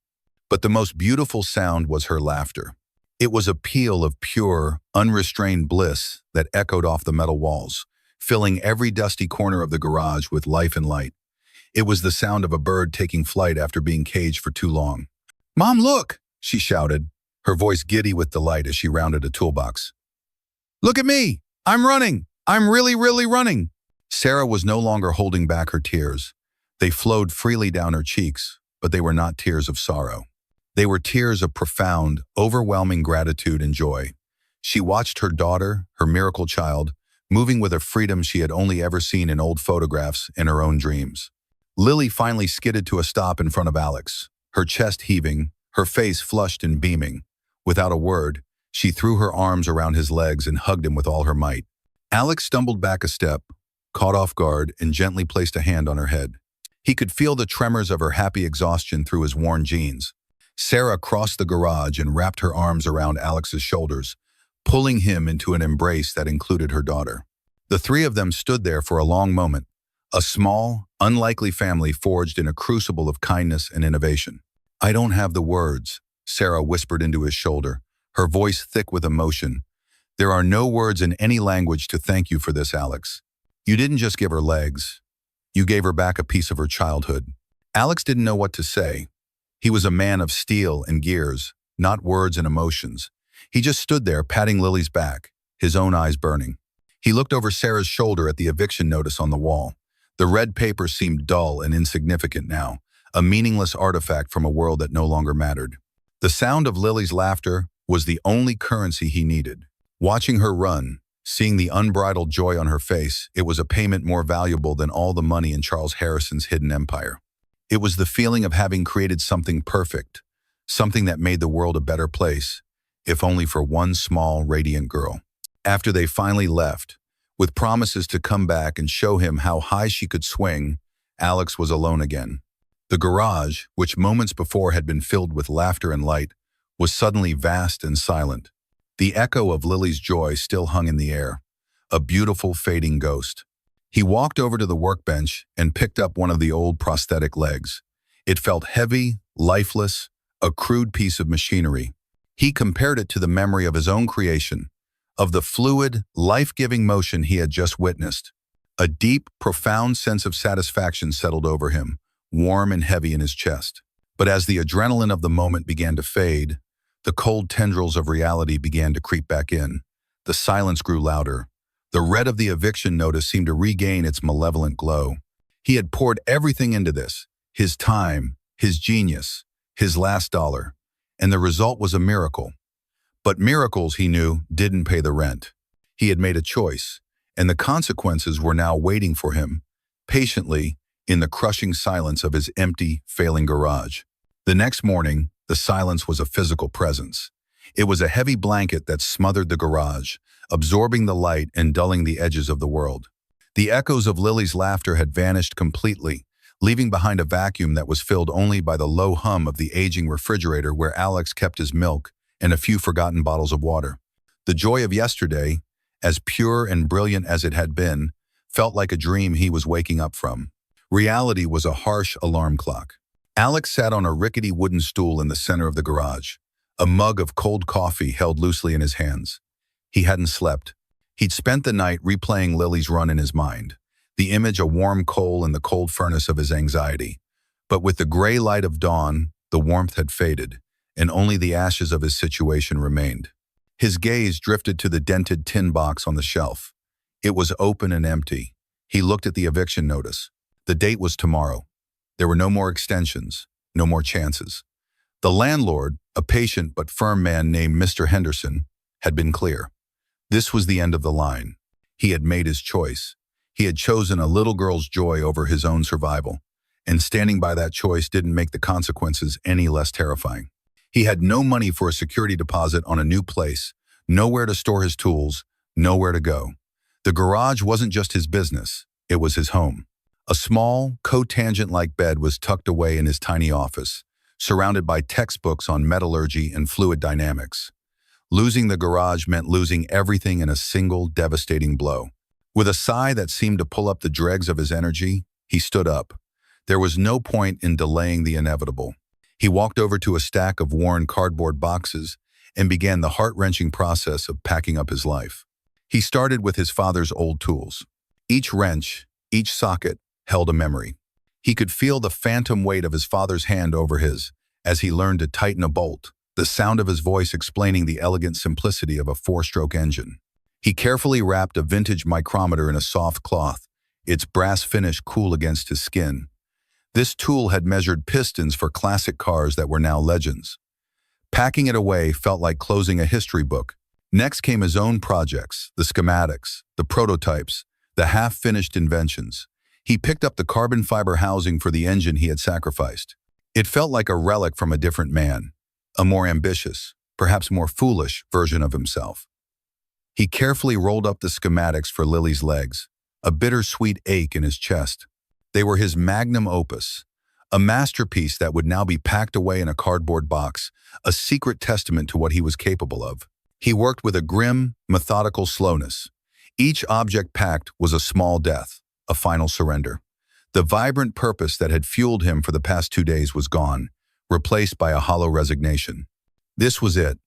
But the most beautiful sound was her laughter. It was a peal of pure, unrestrained bliss that echoed off the metal walls, filling every dusty corner of the garage with life and light. It was the sound of a bird taking flight after being caged for too long. "Mom, look!" she shouted, her voice giddy with delight as she rounded a toolbox. "Look at me! I'm running! I'm really, really running!" Sarah was no longer holding back her tears. They flowed freely down her cheeks, but they were not tears of sorrow. They were tears of profound, overwhelming gratitude and joy. She watched her daughter, her miracle child, moving with a freedom she had only ever seen in old photographs and her own dreams. Lily finally skidded to a stop in front of Alex, her chest heaving, her face flushed and beaming. Without a word, she threw her arms around his legs and hugged him with all her might. Alex stumbled back a step, caught off guard, and gently placed a hand on her head. He could feel the tremors of her happy exhaustion through his worn jeans. Sarah crossed the garage and wrapped her arms around Alex's shoulders, pulling him into an embrace that included her daughter. The three of them stood there for a long moment, a small, unlikely family forged in a crucible of kindness and innovation. "I don't have the words," Sarah whispered into his shoulder, her voice thick with emotion. "There are no words in any language to thank you for this, Alex. You didn't just give her legs. You gave her back a piece of her childhood." Alex didn't know what to say. He was a man of steel and gears, not words and emotions. He just stood there, patting Lily's back, his own eyes burning. He looked over Sarah's shoulder at the eviction notice on the wall. The red paper seemed dull and insignificant now, a meaningless artifact from a world that no longer mattered. The sound of Lily's laughter was the only currency he needed. Watching her run, seeing the unbridled joy on her face, it was a payment more valuable than all the money in Charles Harrison's hidden empire. It was the feeling of having created something perfect, something that made the world a better place, if only for one small, radiant girl. After they finally left, with promises to come back and show him how high she could swing, Alex was alone again. The garage, which moments before had been filled with laughter and light, was suddenly vast and silent. The echo of Lily's joy still hung in the air, a beautiful fading ghost. He walked over to the workbench and picked up one of the old prosthetic legs. It felt heavy, lifeless, a crude piece of machinery. He compared it to the memory of his own creation, of the fluid, life-giving motion he had just witnessed. A deep, profound sense of satisfaction settled over him, warm and heavy in his chest. But as the adrenaline of the moment began to fade, the cold tendrils of reality began to creep back in. The silence grew louder. The red of the eviction notice seemed to regain its malevolent glow. He had poured everything into this, his time, his genius, his last dollar, and the result was a miracle. But miracles, he knew, didn't pay the rent. He had made a choice, and the consequences were now waiting for him, patiently, in the crushing silence of his empty, failing garage. The next morning, the silence was a physical presence. It was a heavy blanket that smothered the garage, absorbing the light and dulling the edges of the world. The echoes of Lily's laughter had vanished completely, leaving behind a vacuum that was filled only by the low hum of the aging refrigerator where Alex kept his milk and a few forgotten bottles of water. The joy of yesterday, as pure and brilliant as it had been, felt like a dream he was waking up from. Reality was a harsh alarm clock. Alex sat on a rickety wooden stool in the center of the garage, a mug of cold coffee held loosely in his hands. He hadn't slept. He'd spent the night replaying Lily's run in his mind, the image a warm coal in the cold furnace of his anxiety. But with the gray light of dawn, the warmth had faded, and only the ashes of his situation remained. His gaze drifted to the dented tin box on the shelf. It was open and empty. He looked at the eviction notice. The date was tomorrow. There were no more extensions, no more chances. The landlord, a patient but firm man named Mr. Henderson, had been clear. This was the end of the line. He had made his choice. He had chosen a little girl's joy over his own survival, and standing by that choice didn't make the consequences any less terrifying. He had no money for a security deposit on a new place, Nowhere to store his tools, nowhere to go. The garage wasn't just his business, it was his home. A small, cotangent-like bed was tucked away in his tiny office, surrounded by textbooks on metallurgy and fluid dynamics. Losing the garage meant losing everything in a single, devastating blow. With a sigh that seemed to pull up the dregs of his energy, he stood up. There was no point in delaying the inevitable. He walked over to a stack of worn cardboard boxes and began the heart-wrenching process of packing up his life. He started with his father's old tools. Each wrench, each socket, held a memory. He could feel the phantom weight of his father's hand over his as he learned to tighten a bolt, the sound of his voice explaining the elegant simplicity of a four-stroke engine. He carefully wrapped a vintage micrometer in a soft cloth, its brass finish cool against his skin. This tool had measured pistons for classic cars that were now legends. Packing it away felt like closing a history book. Next came his own projects, the schematics, the prototypes, the half-finished inventions. He picked up the carbon fiber housing for the engine he had sacrificed. It felt like a relic from a different man, a more ambitious, perhaps more foolish version of himself. He carefully rolled up the schematics for Lily's legs, a bittersweet ache in his chest. They were his magnum opus, a masterpiece that would now be packed away in a cardboard box, a secret testament to what he was capable of. He worked with a grim, methodical slowness. Each object packed was a small death, a final surrender. The vibrant purpose that had fueled him for the past 2 days was gone, replaced by a hollow resignation. This was it.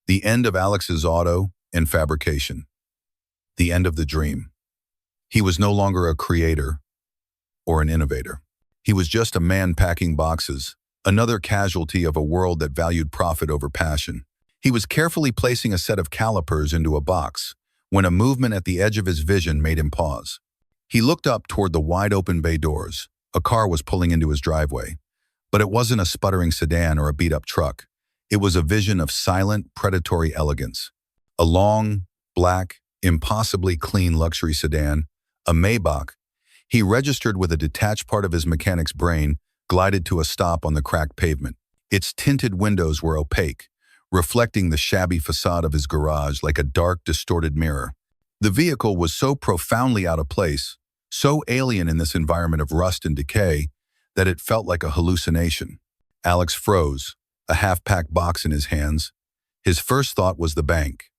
The end of Alex's auto and fabrication. The end of the dream. He was no longer a creator or an innovator. He was just a man packing boxes, another casualty of a world that valued profit over passion. He was carefully placing a set of calipers into a box when a movement at the edge of his vision made him pause. He looked up toward the wide-open bay doors. A car was pulling into his driveway. But it wasn't a sputtering sedan or a beat-up truck. It was a vision of silent, predatory elegance. A long, black, impossibly clean luxury sedan, a Maybach. He registered with a detached part of his mechanic's brain, glided to a stop on the cracked pavement. Its tinted windows were opaque, reflecting the shabby facade of his garage like a dark, distorted mirror. The vehicle was so profoundly out of place, so alien in this environment of rust and decay, that it felt like a hallucination. Alex froze, a half-packed box in his hands. His first thought was the bank.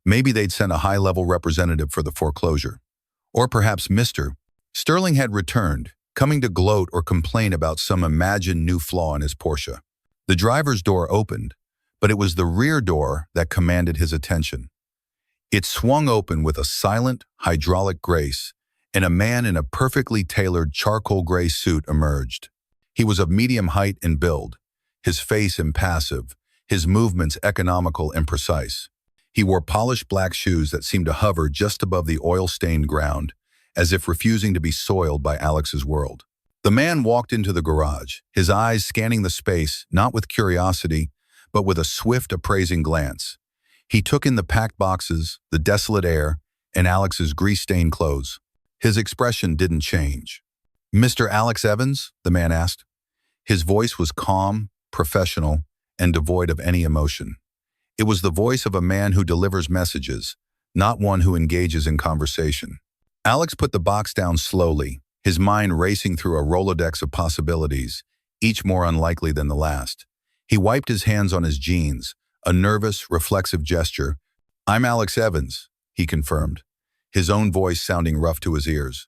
Maybe they'd sent a high-level representative for the foreclosure. Or perhaps Mr. Sterling had returned, coming to gloat or complain about some imagined new flaw in his Porsche. The driver's door opened, but it was the rear door that commanded his attention. It swung open with a silent, hydraulic grace, and a man in a perfectly tailored charcoal gray suit emerged. He was of medium height and build, his face impassive, his movements economical and precise. He wore polished black shoes that seemed to hover just above the oil-stained ground, as if refusing to be soiled by Alex's world. The man walked into the garage, his eyes scanning the space, not with curiosity, but with a swift, appraising glance. He took in the packed boxes, the desolate air, and Alex's grease-stained clothes. His expression didn't change. "Mr. Alex Evans?" the man asked. His voice was calm, professional, and devoid of any emotion. It was the voice of a man who delivers messages, not one who engages in conversation. Alex put the box down slowly, his mind racing through a Rolodex of possibilities, each more unlikely than the last. He wiped his hands on his jeans, a nervous, reflexive gesture. "I'm Alex Evans," he confirmed, his own voice sounding rough to his ears.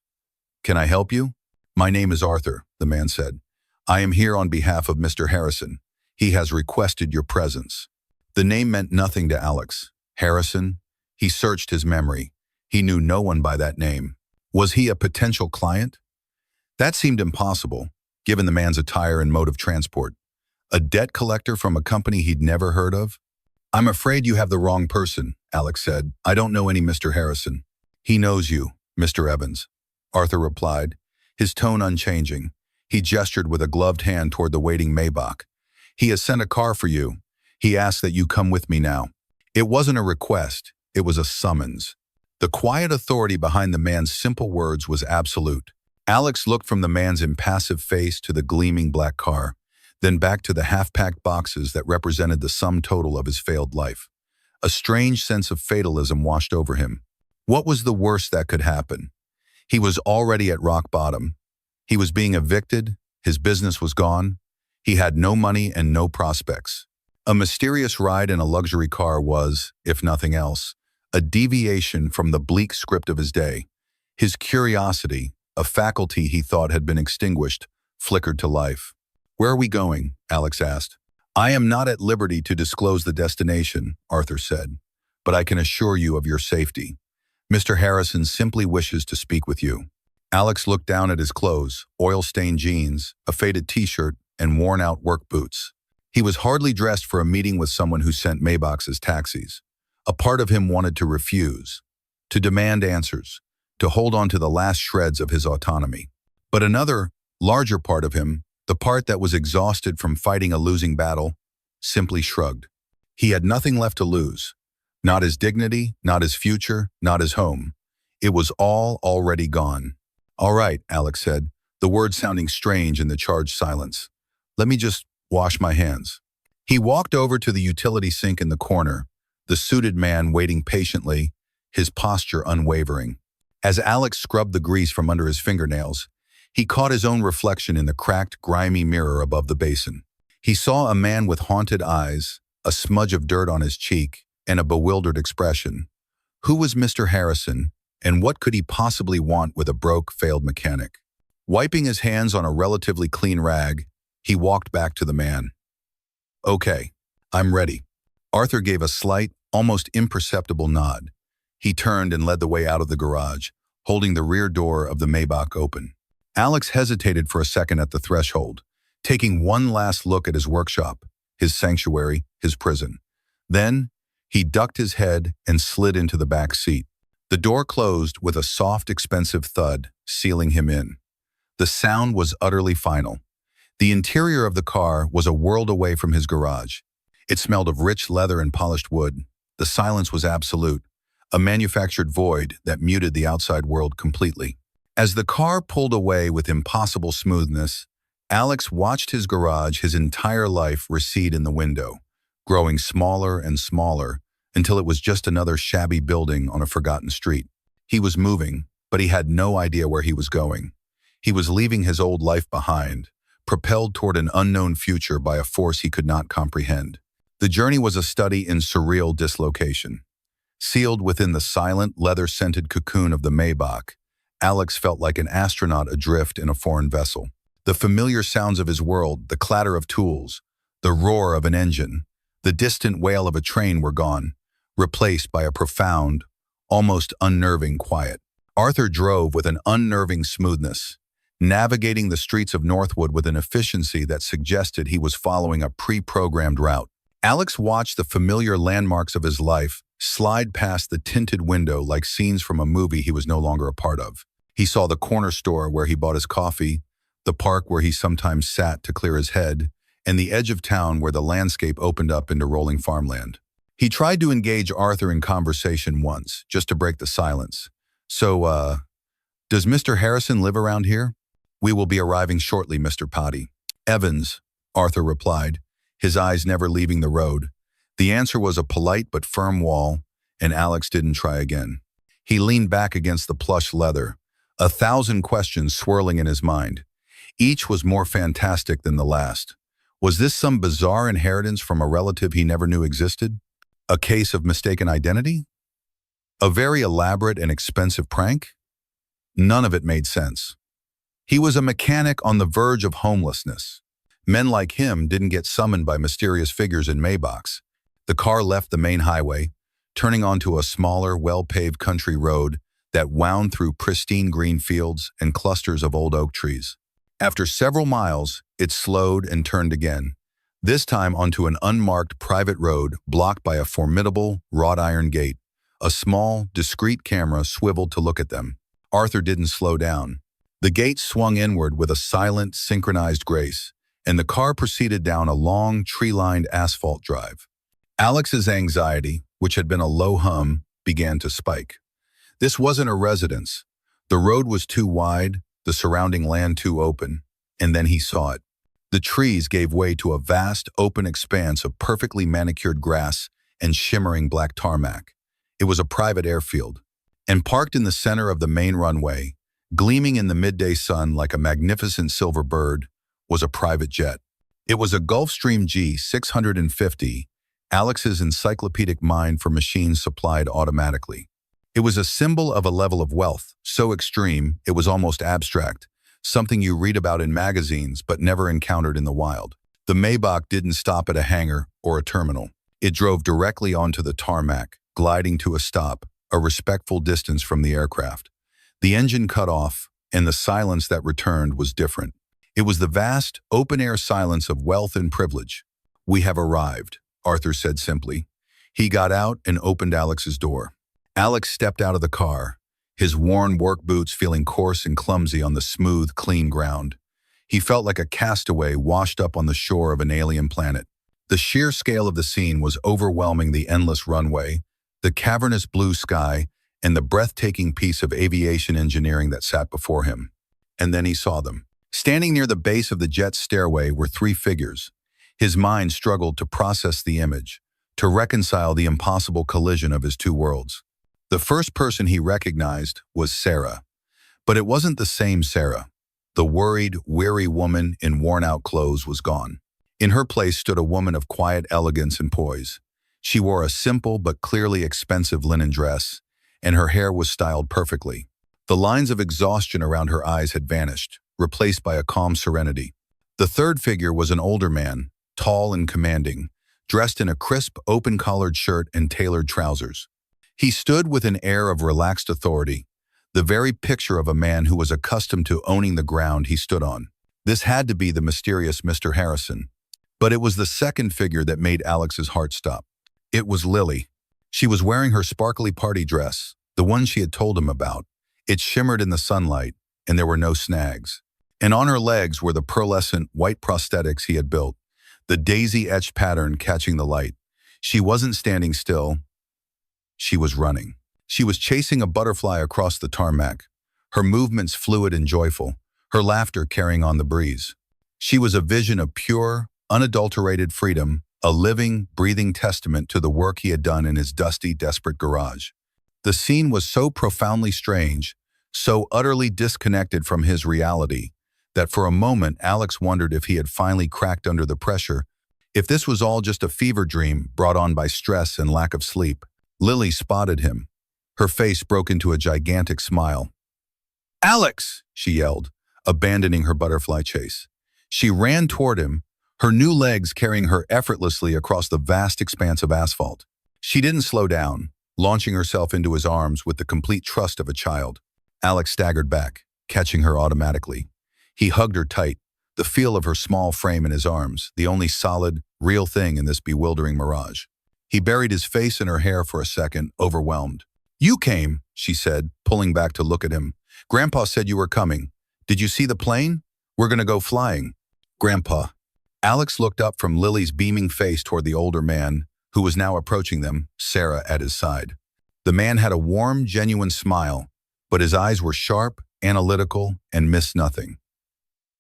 "Can I help you?" "My name is Arthur," the man said. "I am here on behalf of Mr. Harrison. He has requested your presence." The name meant nothing to Alex. Harrison? He searched his memory. He knew no one by that name. Was he a potential client? That seemed impossible, given the man's attire and mode of transport. A debt collector from a company he'd never heard of? "I'm afraid you have the wrong person," Alex said. "I don't know any Mr. Harrison." "He knows you, Mr. Evans," Arthur replied, his tone unchanging. He gestured with a gloved hand toward the waiting Maybach. "He has sent a car for you. He asks that you come with me now." It wasn't a request, it was a summons. The quiet authority behind the man's simple words was absolute. Alex looked from the man's impassive face to the gleaming black car, then back to the half-packed boxes that represented the sum total of his failed life. A strange sense of fatalism washed over him. What was the worst that could happen? He was already at rock bottom. He was being evicted, his business was gone, he had no money and no prospects. A mysterious ride in a luxury car was, if nothing else, a deviation from the bleak script of his day. His curiosity, a faculty he thought had been extinguished, flickered to life. "Where are we going?" Alex asked. "I am not at liberty to disclose the destination," Arthur said, "but I can assure you of your safety. Mr. Harrison simply wishes to speak with you." Alex looked down at his clothes, oil-stained jeans, a faded t-shirt, and worn-out work boots. He was hardly dressed for a meeting with someone who sent Maybachs as taxis. A part of him wanted to refuse, to demand answers, to hold on to the last shreds of his autonomy. But another, larger part of him, the part that was exhausted from fighting a losing battle, simply shrugged. He had nothing left to lose. Not his dignity, not his future, not his home. It was all already gone. "All right," Alex said, the words sounding strange in the charged silence. "Let me just wash my hands." He walked over to the utility sink in the corner, the suited man waiting patiently, his posture unwavering. As Alex scrubbed the grease from under his fingernails, he caught his own reflection in the cracked, grimy mirror above the basin. He saw a man with haunted eyes, a smudge of dirt on his cheek, and a bewildered expression. Who was Mr. Harrison, and what could he possibly want with a broke, failed mechanic? Wiping his hands on a relatively clean rag, he walked back to the man. "Okay, I'm ready." Arthur gave a slight, almost imperceptible nod. He turned and led the way out of the garage, holding the rear door of the Maybach open. Alex hesitated for a second at the threshold, taking one last look at his workshop, his sanctuary, his prison. Then, he ducked his head and slid into the back seat. The door closed with a soft, expensive thud, sealing him in. The sound was utterly final. The interior of the car was a world away from his garage. It smelled of rich leather and polished wood. The silence was absolute, a manufactured void that muted the outside world completely. As the car pulled away with impossible smoothness, Alex watched his garage, his entire life, recede in the window, growing smaller and smaller until it was just another shabby building on a forgotten street. He was moving, but he had no idea where he was going. He was leaving his old life behind, propelled toward an unknown future by a force he could not comprehend. The journey was a study in surreal dislocation. Sealed within the silent, leather-scented cocoon of the Maybach, Alex felt like an astronaut adrift in a foreign vessel. The familiar sounds of his world, the clatter of tools, the roar of an engine, the distant wail of a train were gone, replaced by a profound, almost unnerving quiet. Arthur drove with an unnerving smoothness, navigating the streets of Northwood with an efficiency that suggested he was following a pre-programmed route. Alex watched the familiar landmarks of his life slide past the tinted window like scenes from a movie he was no longer a part of. He saw the corner store where he bought his coffee, the park where he sometimes sat to clear his head, and the edge of town where the landscape opened up into rolling farmland. He tried to engage Arthur in conversation once, just to break the silence. "So, does Mr. Harrison live around here?" "We will be arriving shortly, Mr. Potty." "Evans," Arthur replied, his eyes never leaving the road. The answer was a polite but firm wall, and Alex didn't try again. He leaned back against the plush leather, 1,000 questions swirling in his mind. Each was more fantastic than the last. Was this some bizarre inheritance from a relative he never knew existed? A case of mistaken identity? A very elaborate and expensive prank? None of it made sense. He was a mechanic on the verge of homelessness. Men like him didn't get summoned by mysterious figures in Maybachs. The car left the main highway, turning onto a smaller, well-paved country road that wound through pristine green fields and clusters of old oak trees. After several miles, it slowed and turned again, this time onto an unmarked private road blocked by a formidable wrought iron gate. A small, discreet camera swiveled to look at them. Arthur didn't slow down. The gate swung inward with a silent, synchronized grace, and the car proceeded down a long, tree-lined asphalt drive. Alex's anxiety, which had been a low hum, began to spike. This wasn't a residence. The road was too wide, the surrounding land too open, and then he saw it. The trees gave way to a vast, open expanse of perfectly manicured grass and shimmering black tarmac. It was a private airfield, and parked in the center of the main runway, gleaming in the midday sun like a magnificent silver bird, was a private jet. It was a Gulfstream G650, Alex's encyclopedic mind for machines supplied automatically. It was a symbol of a level of wealth, so extreme it was almost abstract, something you read about in magazines but never encountered in the wild. The Maybach didn't stop at a hangar or a terminal. It drove directly onto the tarmac, gliding to a stop, a respectful distance from the aircraft. The engine cut off, and the silence that returned was different. It was the vast, open-air silence of wealth and privilege. "We have arrived," Arthur said simply. He got out and opened Alex's door. Alex stepped out of the car, his worn work boots feeling coarse and clumsy on the smooth, clean ground. He felt like a castaway washed up on the shore of an alien planet. The sheer scale of the scene was overwhelming: the endless runway, the cavernous blue sky, and the breathtaking piece of aviation engineering that sat before him. And then he saw them. Standing near the base of the jet's stairway were three figures. His mind struggled to process the image, to reconcile the impossible collision of his two worlds. The first person he recognized was Sarah. But it wasn't the same Sarah. The worried, weary woman in worn-out clothes was gone. In her place stood a woman of quiet elegance and poise. She wore a simple but clearly expensive linen dress, and her hair was styled perfectly. The lines of exhaustion around her eyes had vanished, replaced by a calm serenity. The third figure was an older man, tall and commanding, dressed in a crisp, open-collared shirt and tailored trousers. He stood with an air of relaxed authority, the very picture of a man who was accustomed to owning the ground he stood on. This had to be the mysterious Mr. Harrison. But it was the second figure that made Alex's heart stop. It was Lily. She was wearing her sparkly party dress, the one she had told him about. It shimmered in the sunlight, and there were no snags. And on her legs were the pearlescent white prosthetics he had built, the daisy-etched pattern catching the light. She wasn't standing still. She was running. She was chasing a butterfly across the tarmac, her movements fluid and joyful, her laughter carrying on the breeze. She was a vision of pure, unadulterated freedom, a living, breathing testament to the work he had done in his dusty, desperate garage. The scene was so profoundly strange, so utterly disconnected from his reality, that for a moment Alex wondered if he had finally cracked under the pressure, if this was all just a fever dream brought on by stress and lack of sleep. Lily spotted him. Her face broke into a gigantic smile. "Alex!" she yelled, abandoning her butterfly chase. She ran toward him, her new legs carrying her effortlessly across the vast expanse of asphalt. She didn't slow down, launching herself into his arms with the complete trust of a child. Alex staggered back, catching her automatically. He hugged her tight, the feel of her small frame in his arms, the only solid, real thing in this bewildering mirage. He buried his face in her hair for a second, overwhelmed. "You came," she said, pulling back to look at him. "Grandpa said you were coming. Did you see the plane? We're gonna go flying." "Grandpa." Alex looked up from Lily's beaming face toward the older man, who was now approaching them, Sarah at his side. The man had a warm, genuine smile, but his eyes were sharp, analytical, and missed nothing.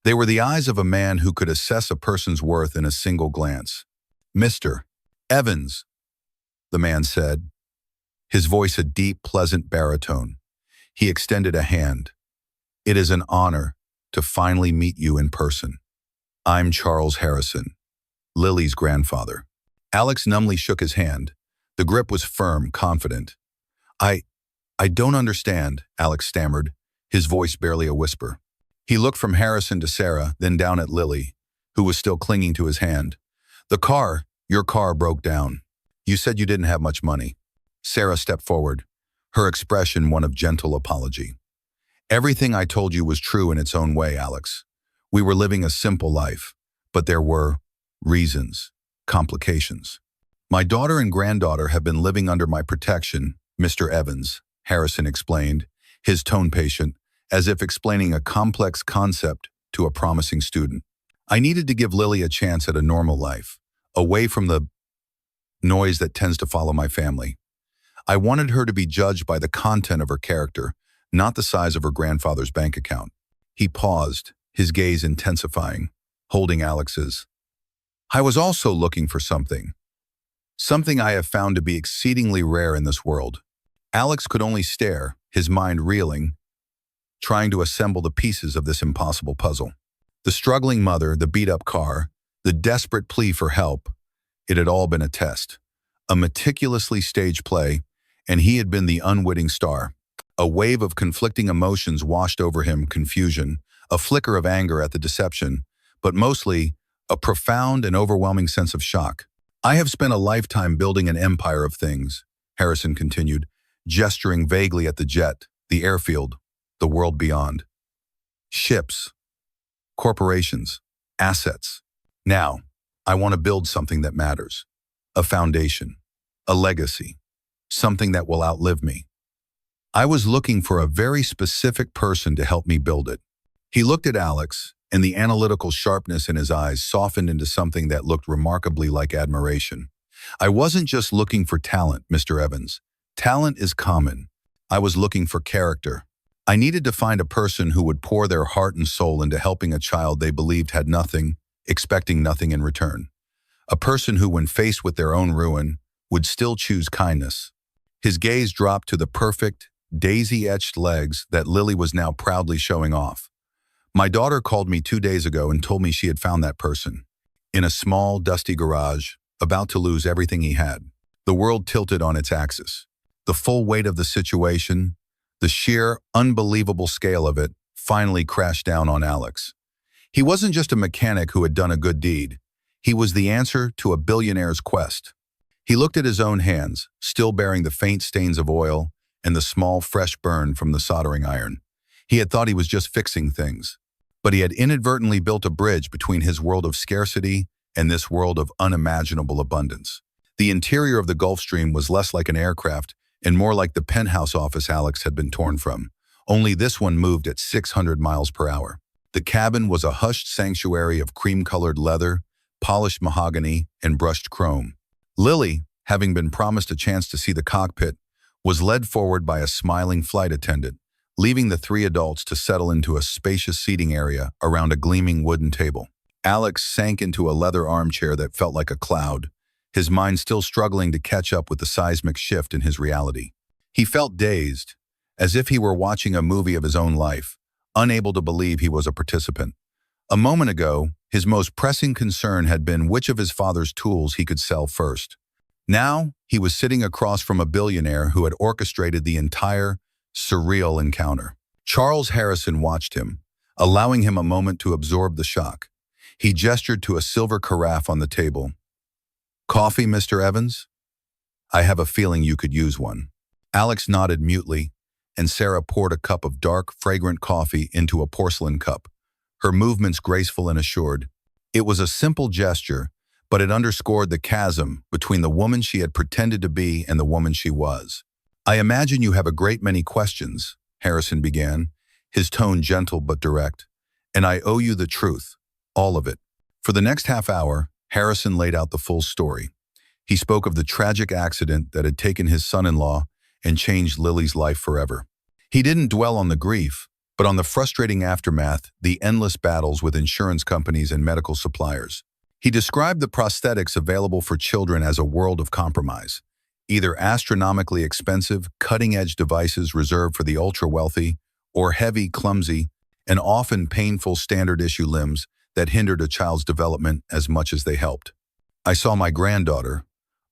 They were the eyes of a man who could assess a person's worth in a single glance. "Mr. Evans," the man said, his voice a deep, pleasant baritone. He extended a hand. "It is an honor to finally meet you in person. I'm Charles Harrison, Lily's grandfather." Alex numbly shook his hand. The grip was firm, confident. I don't understand," Alex stammered, his voice barely a whisper. He looked from Harrison to Sarah, then down at Lily, who was still clinging to his hand. Your car broke down. You said you didn't have much money." Sarah stepped forward, her expression one of gentle apology. "Everything I told you was true in its own way, Alex. We were living a simple life, but there were reasons, complications. My daughter and granddaughter have been living under my protection, Mr. Evans," Harrison explained, his tone patient, as if explaining a complex concept to a promising student. "I needed to give Lily a chance at a normal life, away from the noise that tends to follow my family. I wanted her to be judged by the content of her character, not the size of her grandfather's bank account." He paused, his gaze intensifying, holding Alex's. "I was also looking for something something I have found to be exceedingly rare in this world. Alex could only stare, his mind reeling, trying to assemble the pieces of this impossible puzzle. The struggling mother, the beat-up car, the desperate plea for help, it had all been a test. A meticulously staged play, and he had been the unwitting star. A wave of conflicting emotions washed over him, confusion, a flicker of anger at the deception, but mostly a profound and overwhelming sense of shock. I have spent a lifetime building an empire of things, Harrison continued, gesturing vaguely at the jet, the airfield, the world beyond. Ships, corporations, assets. Now, I want to build something that matters. A foundation, a legacy, something that will outlive me. I was looking for a very specific person to help me build it. He looked at Alex, and the analytical sharpness in his eyes softened into something that looked remarkably like admiration. I wasn't just looking for talent, Mr. Evans. Talent is common. I was looking for character. I needed to find a person who would pour their heart and soul into helping a child they believed had nothing, expecting nothing in return. A person who, when faced with their own ruin, would still choose kindness. His gaze dropped to the perfect, daisy-etched legs that Lily was now proudly showing off. My daughter called me 2 days ago and told me she had found that person. In a small, dusty garage, about to lose everything he had. The world tilted on its axis. The full weight of the situation, the sheer, unbelievable scale of it, finally crashed down on Alex. He wasn't just a mechanic who had done a good deed. He was the answer to a billionaire's quest. He looked at his own hands, still bearing the faint stains of oil and the small, fresh burn from the soldering iron. He had thought he was just fixing things, but he had inadvertently built a bridge between his world of scarcity and this world of unimaginable abundance. The interior of the Gulf Stream was less like an aircraft and more like the penthouse office Alex had been torn from, only this one moved at 600 miles per hour. The cabin was a hushed sanctuary of cream-colored leather, polished mahogany, and brushed chrome. Lily, having been promised a chance to see the cockpit, was led forward by a smiling flight attendant, leaving the 3 adults to settle into a spacious seating area around a gleaming wooden table. Alex sank into a leather armchair that felt like a cloud, his mind still struggling to catch up with the seismic shift in his reality. He felt dazed, as if he were watching a movie of his own life, unable to believe he was a participant. A moment ago, his most pressing concern had been which of his father's tools he could sell first. Now, he was sitting across from a billionaire who had orchestrated the entire, surreal encounter. Charles Harrison watched him, allowing him a moment to absorb the shock. He gestured to a silver carafe on the table. "Coffee, Mr. Evans? I have a feeling you could use one." Alex nodded mutely, and Sarah poured a cup of dark, fragrant coffee into a porcelain cup, her movements graceful and assured. It was a simple gesture, but it underscored the chasm between the woman she had pretended to be and the woman she was. "I imagine you have a great many questions," Harrison began, his tone gentle but direct, "and I owe you the truth, all of it." For the next half hour, Harrison laid out the full story. He spoke of the tragic accident that had taken his son-in-law and changed Lily's life forever. He didn't dwell on the grief, but on the frustrating aftermath, the endless battles with insurance companies and medical suppliers. He described the prosthetics available for children as a world of compromise, either astronomically expensive, cutting-edge devices reserved for the ultra-wealthy, or heavy, clumsy, and often painful standard-issue limbs that hindered a child's development as much as they helped. I saw my granddaughter,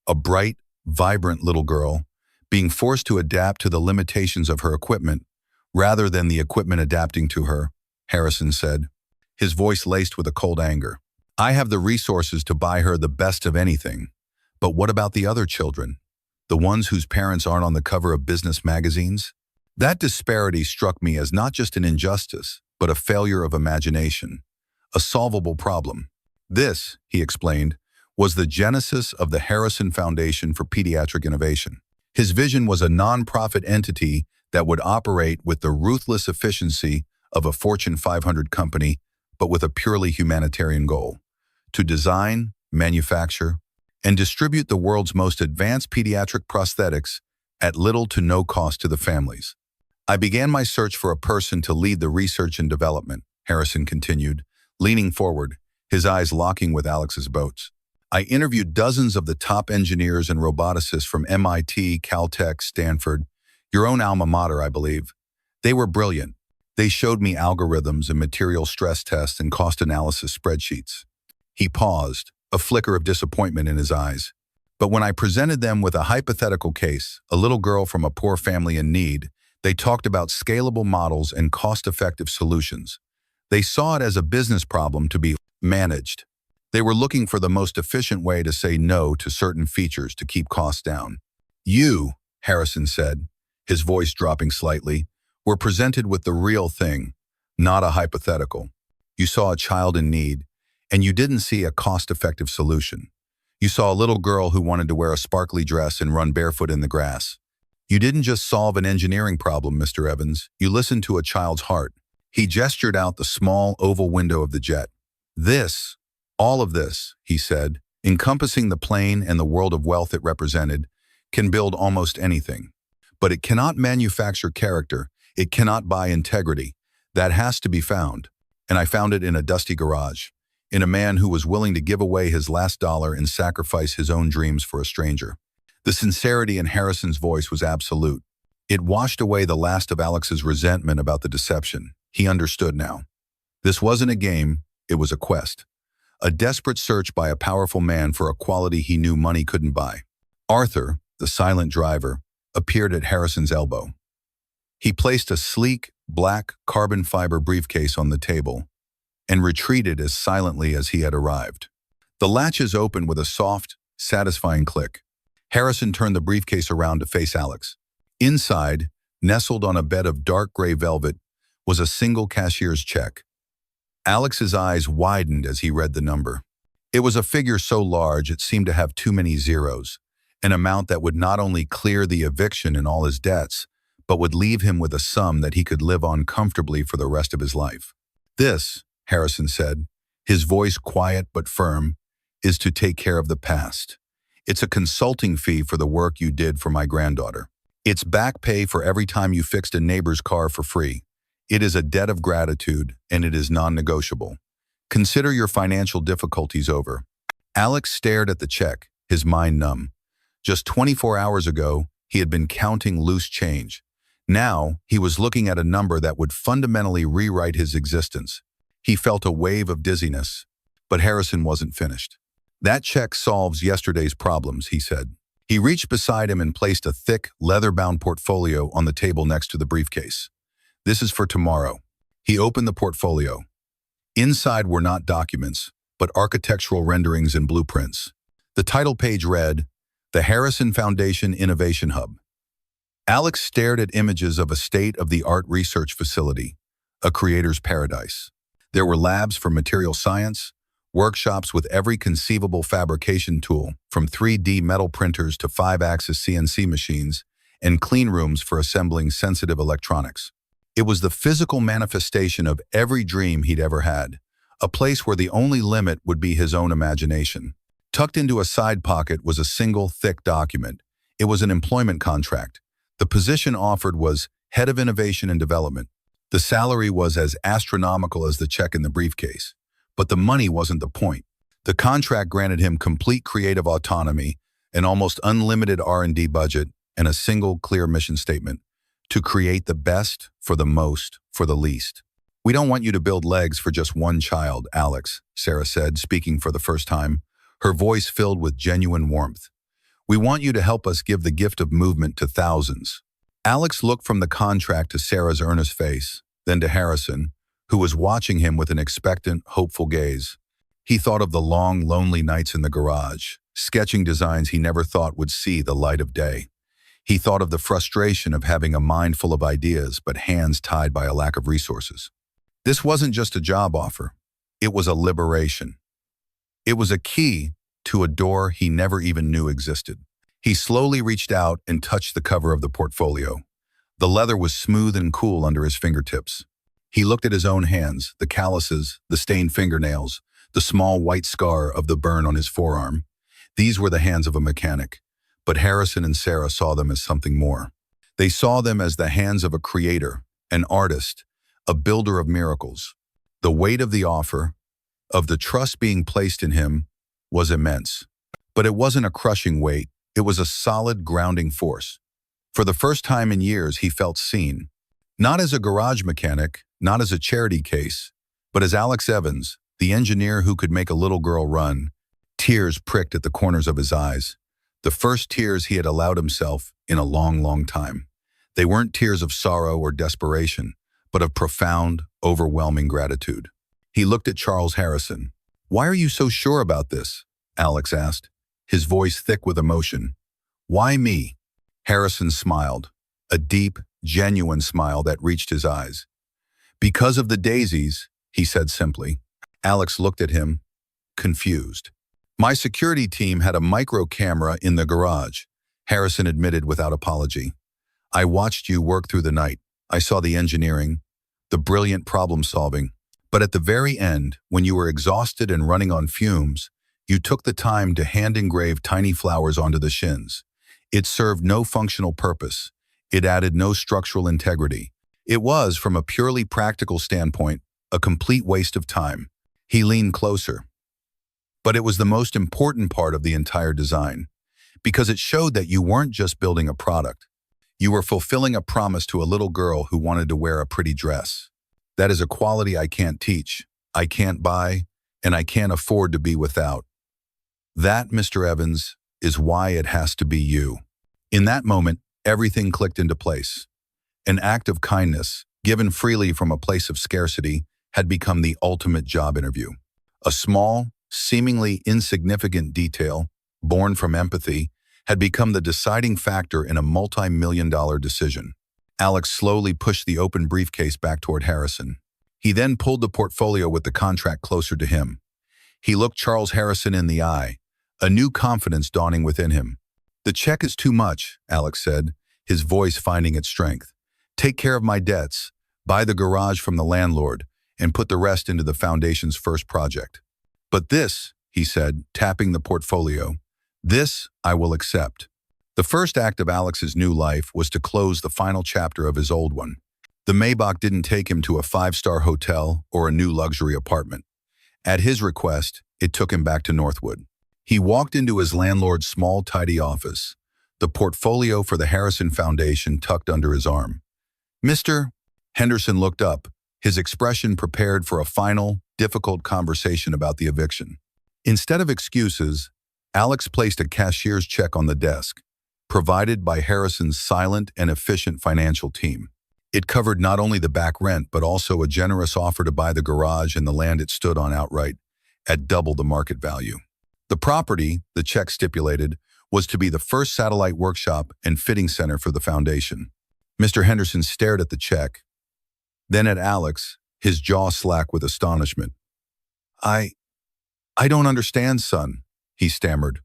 a bright, vibrant little girl, being forced to adapt to the limitations of her equipment rather than the equipment adapting to her, Harrison said, his voice laced with a cold anger. I have the resources to buy her the best of anything, but what about the other children? The ones whose parents aren't on the cover of business magazines? That disparity struck me as not just an injustice, but a failure of imagination, a solvable problem. This, he explained, was the genesis of the Harrison Foundation for Pediatric Innovation. His vision was a nonprofit entity that would operate with the ruthless efficiency of a Fortune 500 company, but with a purely humanitarian goal: to design, manufacture, and distribute the world's most advanced pediatric prosthetics at little to no cost to the families. I began my search for a person to lead the research and development, Harrison continued, leaning forward, his eyes locking with Alex's boats. I interviewed dozens of the top engineers and roboticists from MIT, Caltech, Stanford, your own alma mater, I believe. They were brilliant. They showed me algorithms and material stress tests and cost analysis spreadsheets. He paused, a flicker of disappointment in his eyes. But when I presented them with a hypothetical case, a little girl from a poor family in need, they talked about scalable models and cost-effective solutions. They saw it as a business problem to be managed. They were looking for the most efficient way to say no to certain features to keep costs down. You, Harrison said, his voice dropping slightly, were presented with the real thing, not a hypothetical. You saw a child in need, and you didn't see a cost-effective solution. You saw a little girl who wanted to wear a sparkly dress and run barefoot in the grass. You didn't just solve an engineering problem, Mr. Evans. You listened to a child's heart. He gestured out the small oval window of the jet. This, all of this, he said, encompassing the plane and the world of wealth it represented, can build almost anything. But it cannot manufacture character. It cannot buy integrity. That has to be found. And I found it in a dusty garage, in a man who was willing to give away his last dollar and sacrifice his own dreams for a stranger. The sincerity in Harrison's voice was absolute. It washed away the last of Alex's resentment about the deception. He understood now. This wasn't a game, it was a quest. A desperate search by a powerful man for a quality he knew money couldn't buy. Arthur, the silent driver, appeared at Harrison's elbow. He placed a sleek, black carbon fiber briefcase on the table and retreated as silently as he had arrived. The latches opened with a soft, satisfying click. Harrison turned the briefcase around to face Alex. Inside, nestled on a bed of dark gray velvet, was a single cashier's check. Alex's eyes widened as he read the number. It was a figure so large it seemed to have too many zeros, an amount that would not only clear the eviction and all his debts, but would leave him with a sum that he could live on comfortably for the rest of his life. This, Harrison said, his voice quiet but firm, is to take care of the past. It's a consulting fee for the work you did for my granddaughter. It's back pay for every time you fixed a neighbor's car for free. It is a debt of gratitude, and it is non-negotiable. Consider your financial difficulties over. Alex stared at the check, his mind numb. Just 24 hours ago, he had been counting loose change. Now, he was looking at a number that would fundamentally rewrite his existence. He felt a wave of dizziness, but Harrison wasn't finished. That check solves yesterday's problems, he said. He reached beside him and placed a thick, leather-bound portfolio on the table next to the briefcase. This is for tomorrow. He opened the portfolio. Inside were not documents, but architectural renderings and blueprints. The title page read, The Harrison Foundation Innovation Hub. Alex stared at images of a state-of-the-art research facility, a creator's paradise. There were labs for material science, workshops with every conceivable fabrication tool, from 3D metal printers to 5-axis CNC machines, and clean rooms for assembling sensitive electronics. It was the physical manifestation of every dream he'd ever had, a place where the only limit would be his own imagination. Tucked into a side pocket was a single, thick document. It was an employment contract. The position offered was Head of Innovation and Development. The salary was as astronomical as the check in the briefcase. But the money wasn't the point. The contract granted him complete creative autonomy, an almost unlimited R&D budget, and a single clear mission statement: to create the best for the most for the least. We don't want you to build legs for just one child, Alex, Sarah said, speaking for the first time, her voice filled with genuine warmth. We want you to help us give the gift of movement to thousands. Alex looked from the contract to Sarah's earnest face, then to Harrison, who was watching him with an expectant, hopeful gaze. He thought of the long, lonely nights in the garage, sketching designs he never thought would see the light of day. He thought of the frustration of having a mind full of ideas but hands tied by a lack of resources. This wasn't just a job offer. It was a liberation. It was a key to a door he never even knew existed. He slowly reached out and touched the cover of the portfolio. The leather was smooth and cool under his fingertips. He looked at his own hands, the calluses, the stained fingernails, the small white scar of the burn on his forearm. These were the hands of a mechanic, but Harrison and Sarah saw them as something more. They saw them as the hands of a creator, an artist, a builder of miracles. The weight of the offer, of the trust being placed in him, was immense. But it wasn't a crushing weight, it was a solid grounding force. For the first time in years, he felt seen. Not as a garage mechanic, not as a charity case, but as Alex Evans, the engineer who could make a little girl run. Tears pricked at the corners of his eyes. The first tears he had allowed himself in a long, long time. They weren't tears of sorrow or desperation, but of profound, overwhelming gratitude. He looked at Charles Harrison. "Why are you so sure about this?" Alex asked, his voice thick with emotion. "Why me?" Harrison smiled, a deep, genuine smile that reached his eyes. "Because of the daisies," he said simply. Alex looked at him, confused. "My security team had a micro camera in the garage," Harrison admitted without apology. "I watched you work through the night. I saw the engineering, the brilliant problem solving. But at the very end, when you were exhausted and running on fumes, you took the time to hand-engrave tiny flowers onto the shins. It served no functional purpose. It added no structural integrity. It was, from a purely practical standpoint, a complete waste of time." He leaned closer. "But it was the most important part of the entire design, because it showed that you weren't just building a product. You were fulfilling a promise to a little girl who wanted to wear a pretty dress. That is a quality I can't teach, I can't buy, and I can't afford to be without. That, Mr. Evans, is why it has to be you." In that moment, everything clicked into place. An act of kindness, given freely from a place of scarcity, had become the ultimate job interview. A small, seemingly insignificant detail, born from empathy, had become the deciding factor in a multi-million-dollar decision. Alex slowly pushed the open briefcase back toward Harrison. He then pulled the portfolio with the contract closer to him. He looked Charles Harrison in the eye, a new confidence dawning within him. "The check is too much," Alex said, his voice finding its strength. "Take care of my debts, buy the garage from the landlord, and put the rest into the foundation's first project. But this," he said, tapping the portfolio, "this I will accept." The first act of Alex's new life was to close the final chapter of his old one. The Maybach didn't take him to a five-star hotel or a new luxury apartment. At his request, it took him back to Northwood. He walked into his landlord's small, tidy office, the portfolio for the Harrison Foundation tucked under his arm. "Mr. Henderson looked up, his expression prepared for a final, difficult conversation about the eviction. Instead of excuses, Alex placed a cashier's check on the desk, provided by Harrison's silent and efficient financial team. It covered not only the back rent, but also a generous offer to buy the garage and the land it stood on outright, at double the market value. The property, the check stipulated, was to be the first satellite workshop and fitting center for the foundation. Mr. Henderson stared at the check, then at Alex, his jaw slack with astonishment. I don't understand, son," he stammered.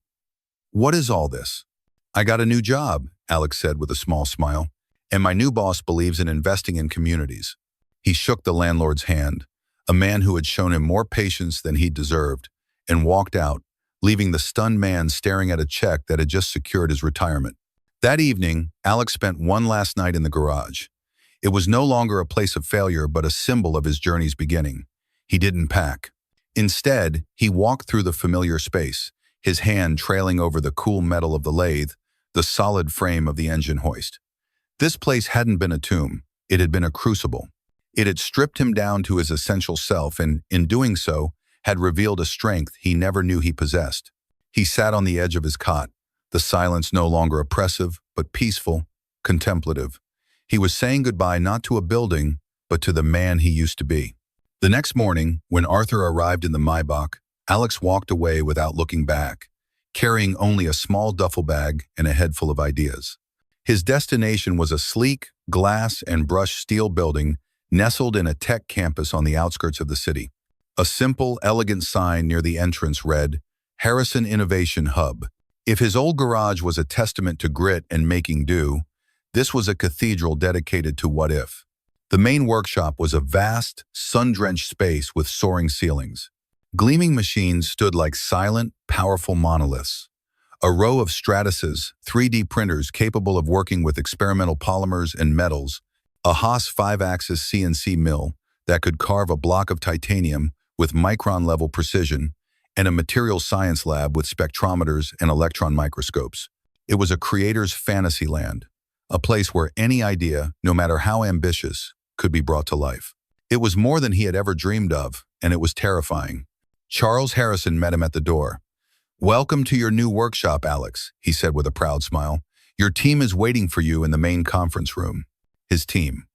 "What is all this?" "I got a new job," Alex said with a small smile, "and my new boss believes in investing in communities." He shook the landlord's hand, a man who had shown him more patience than he deserved, and walked out, leaving the stunned man staring at a check that had just secured his retirement. That evening, Alex spent one last night in the garage. It was no longer a place of failure, but a symbol of his journey's beginning. He didn't pack. Instead, he walked through the familiar space, his hand trailing over the cool metal of the lathe, the solid frame of the engine hoist. This place hadn't been a tomb, it had been a crucible. It had stripped him down to his essential self and, in doing so, had revealed a strength he never knew he possessed. He sat on the edge of his cot, the silence no longer oppressive, but peaceful, contemplative. He was saying goodbye not to a building, but to the man he used to be. The next morning, when Arthur arrived in the Maybach, Alex walked away without looking back, carrying only a small duffel bag and a head full of ideas. His destination was a sleek, glass and brushed steel building nestled in a tech campus on the outskirts of the city. A simple, elegant sign near the entrance read, "Harrison Innovation Hub." If his old garage was a testament to grit and making do, this was a cathedral dedicated to what if. The main workshop was a vast, sun-drenched space with soaring ceilings. Gleaming machines stood like silent, powerful monoliths. A row of Stratuses, 3D printers capable of working with experimental polymers and metals, a Haas 5-axis CNC mill that could carve a block of titanium with micron-level precision, and a materials science lab with spectrometers and electron microscopes. It was a creator's fantasy land, a place where any idea, no matter how ambitious, could be brought to life. It was more than he had ever dreamed of, and it was terrifying. Charles Harrison met him at the door. "Welcome to your new workshop, Alex," he said with a proud smile. "Your team is waiting for you in the main conference room." His team.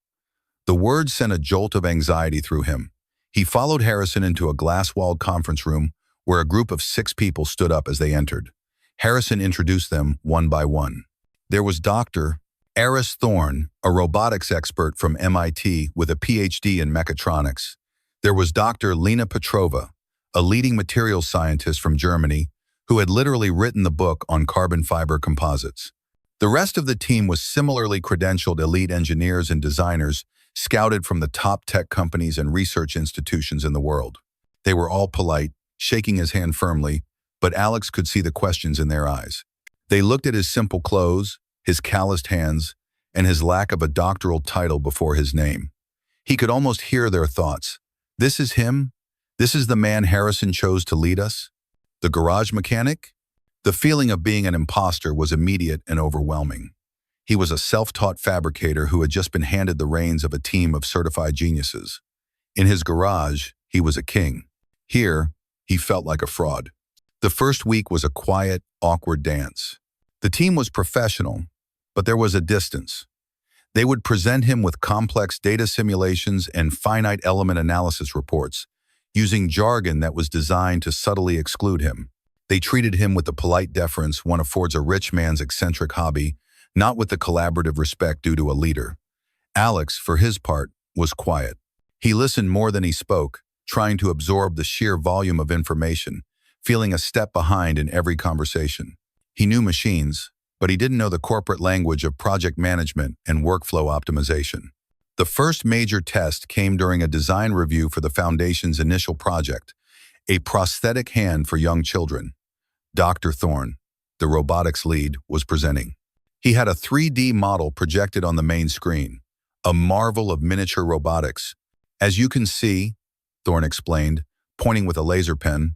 The word sent a jolt of anxiety through him. He followed Harrison into a glass-walled conference room where a group of 6 people stood up as they entered. Harrison introduced them one by one. There was Dr. Eris Thorne, a robotics expert from MIT with a PhD in mechatronics. There was Dr. Lena Petrova, a leading materials scientist from Germany who had literally written the book on carbon fiber composites. The rest of the team was similarly credentialed elite engineers and designers scouted from the top tech companies and research institutions in the world. They were all polite, shaking his hand firmly, but Alex could see the questions in their eyes. They looked at his simple clothes, his calloused hands, and his lack of a doctoral title before his name. He could almost hear their thoughts. This is him? This is the man Harrison chose to lead us? The garage mechanic? The feeling of being an imposter was immediate and overwhelming. He was a self-taught fabricator who had just been handed the reins of a team of certified geniuses. In his garage, he was a king. Here, he felt like a fraud. The first week was a quiet, awkward dance. The team was professional, but there was a distance. They would present him with complex data simulations and finite element analysis reports, using jargon that was designed to subtly exclude him. They treated him with the polite deference one affords a rich man's eccentric hobby, not with the collaborative respect due to a leader. Alex, for his part, was quiet. He listened more than he spoke, trying to absorb the sheer volume of information, feeling a step behind in every conversation. He knew machines, but he didn't know the corporate language of project management and workflow optimization. The first major test came during a design review for the Foundation's initial project, a prosthetic hand for young children. Dr. Thorne, the robotics lead, was presenting. He had a 3D model projected on the main screen, a marvel of miniature robotics. "As you can see," Thorne explained, pointing with a laser pen,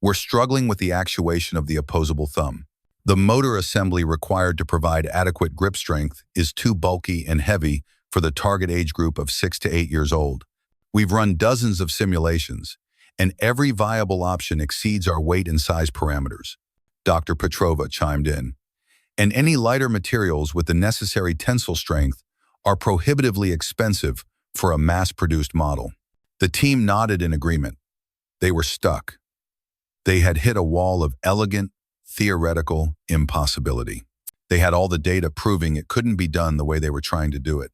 "we're struggling with the actuation of the opposable thumb. The motor assembly required to provide adequate grip strength is too bulky and heavy for the target age group of 6 to 8 years old. We've run dozens of simulations, and every viable option exceeds our weight and size parameters." Dr. Petrova chimed in. "And any lighter materials with the necessary tensile strength are prohibitively expensive for a mass-produced model." The team nodded in agreement. They were stuck. They had hit a wall of elegant, theoretical impossibility. They had all the data proving it couldn't be done the way they were trying to do it.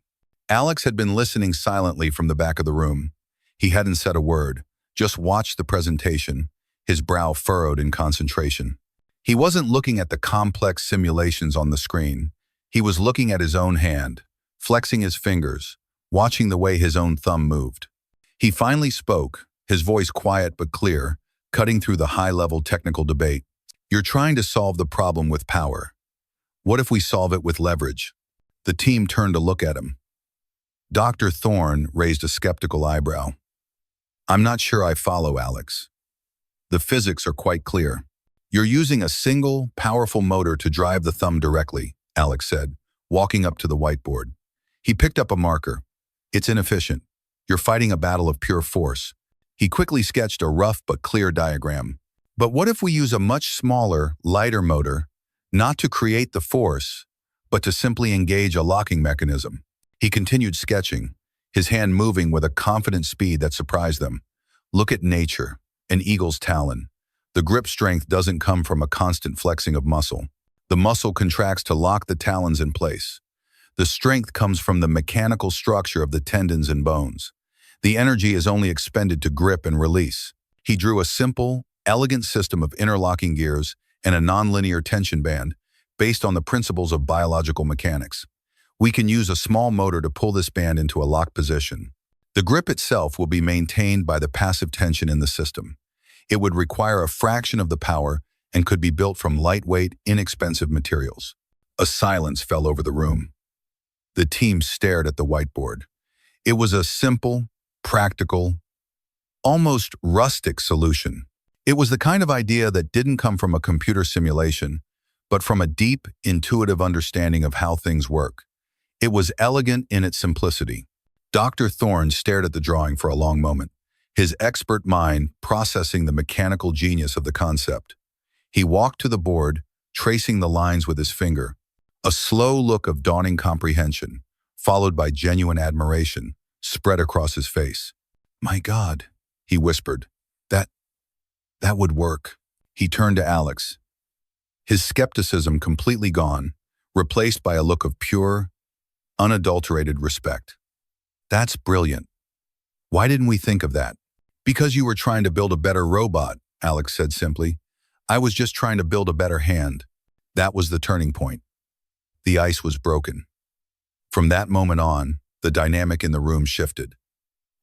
Alex had been listening silently from the back of the room. He hadn't said a word, just watched the presentation, his brow furrowed in concentration. He wasn't looking at the complex simulations on the screen. He was looking at his own hand, flexing his fingers, watching the way his own thumb moved. He finally spoke, his voice quiet but clear, cutting through the high-level technical debate. "You're trying to solve the problem with power. What if we solve it with leverage?" The team turned to look at him. Dr. Thorne raised a skeptical eyebrow. "I'm not sure I follow, Alex. The physics are quite clear. You're using a single, powerful motor to drive the thumb directly," Alex said, walking up to the whiteboard. He picked up a marker. "It's inefficient. You're fighting a battle of pure force." He quickly sketched a rough but clear diagram. "But what if we use a much smaller, lighter motor, not to create the force, but to simply engage a locking mechanism?" He continued sketching, his hand moving with a confident speed that surprised them. "Look at nature, an eagle's talon. The grip strength doesn't come from a constant flexing of muscle. The muscle contracts to lock the talons in place. The strength comes from the mechanical structure of the tendons and bones. The energy is only expended to grip and release." He drew a simple, elegant system of interlocking gears and a nonlinear tension band based on the principles of biological mechanics. "We can use a small motor to pull this band into a locked position. The grip itself will be maintained by the passive tension in the system. It would require a fraction of the power and could be built from lightweight, inexpensive materials." A silence fell over the room. The team stared at the whiteboard. It was a simple, practical, almost rustic solution. It was the kind of idea that didn't come from a computer simulation, but from a deep, intuitive understanding of how things work. It was elegant in its simplicity. Dr. Thorne stared at the drawing for a long moment, his expert mind processing the mechanical genius of the concept. He walked to the board, tracing the lines with his finger, a slow look of dawning comprehension, followed by genuine admiration, spread across his face. "My God," he whispered, that would work." He turned to Alex, his skepticism completely gone, replaced by a look of pure, unadulterated respect. "That's brilliant. Why didn't we think of that?" "Because you were trying to build a better robot," Alex said simply. "I was just trying to build a better hand." That was the turning point. The ice was broken. From that moment on, the dynamic in the room shifted.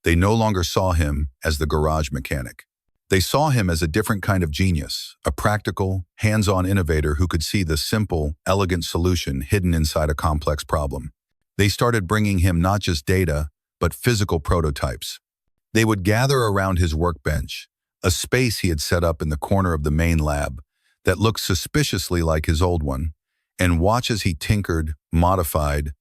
They no longer saw him as the garage mechanic. They saw him as a different kind of genius, a practical, hands-on innovator who could see the simple, elegant solution hidden inside a complex problem. They started bringing him not just data, but physical prototypes. They would gather around his workbench, a space he had set up in the corner of the main lab that looked suspiciously like his old one, and watch as he tinkered, modified,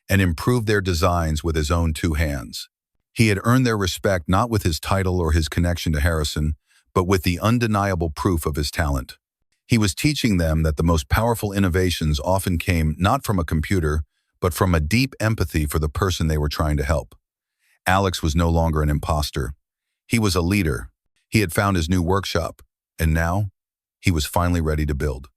and improved their designs with his own two hands. He had earned their respect not with his title or his connection to Harrison, but with the undeniable proof of his talent. He was teaching them that the most powerful innovations often came not from a computer, but from a deep empathy for the person they were trying to help. Alex was no longer an imposter. He was a leader. He had found his new workshop, and now he was finally ready to build.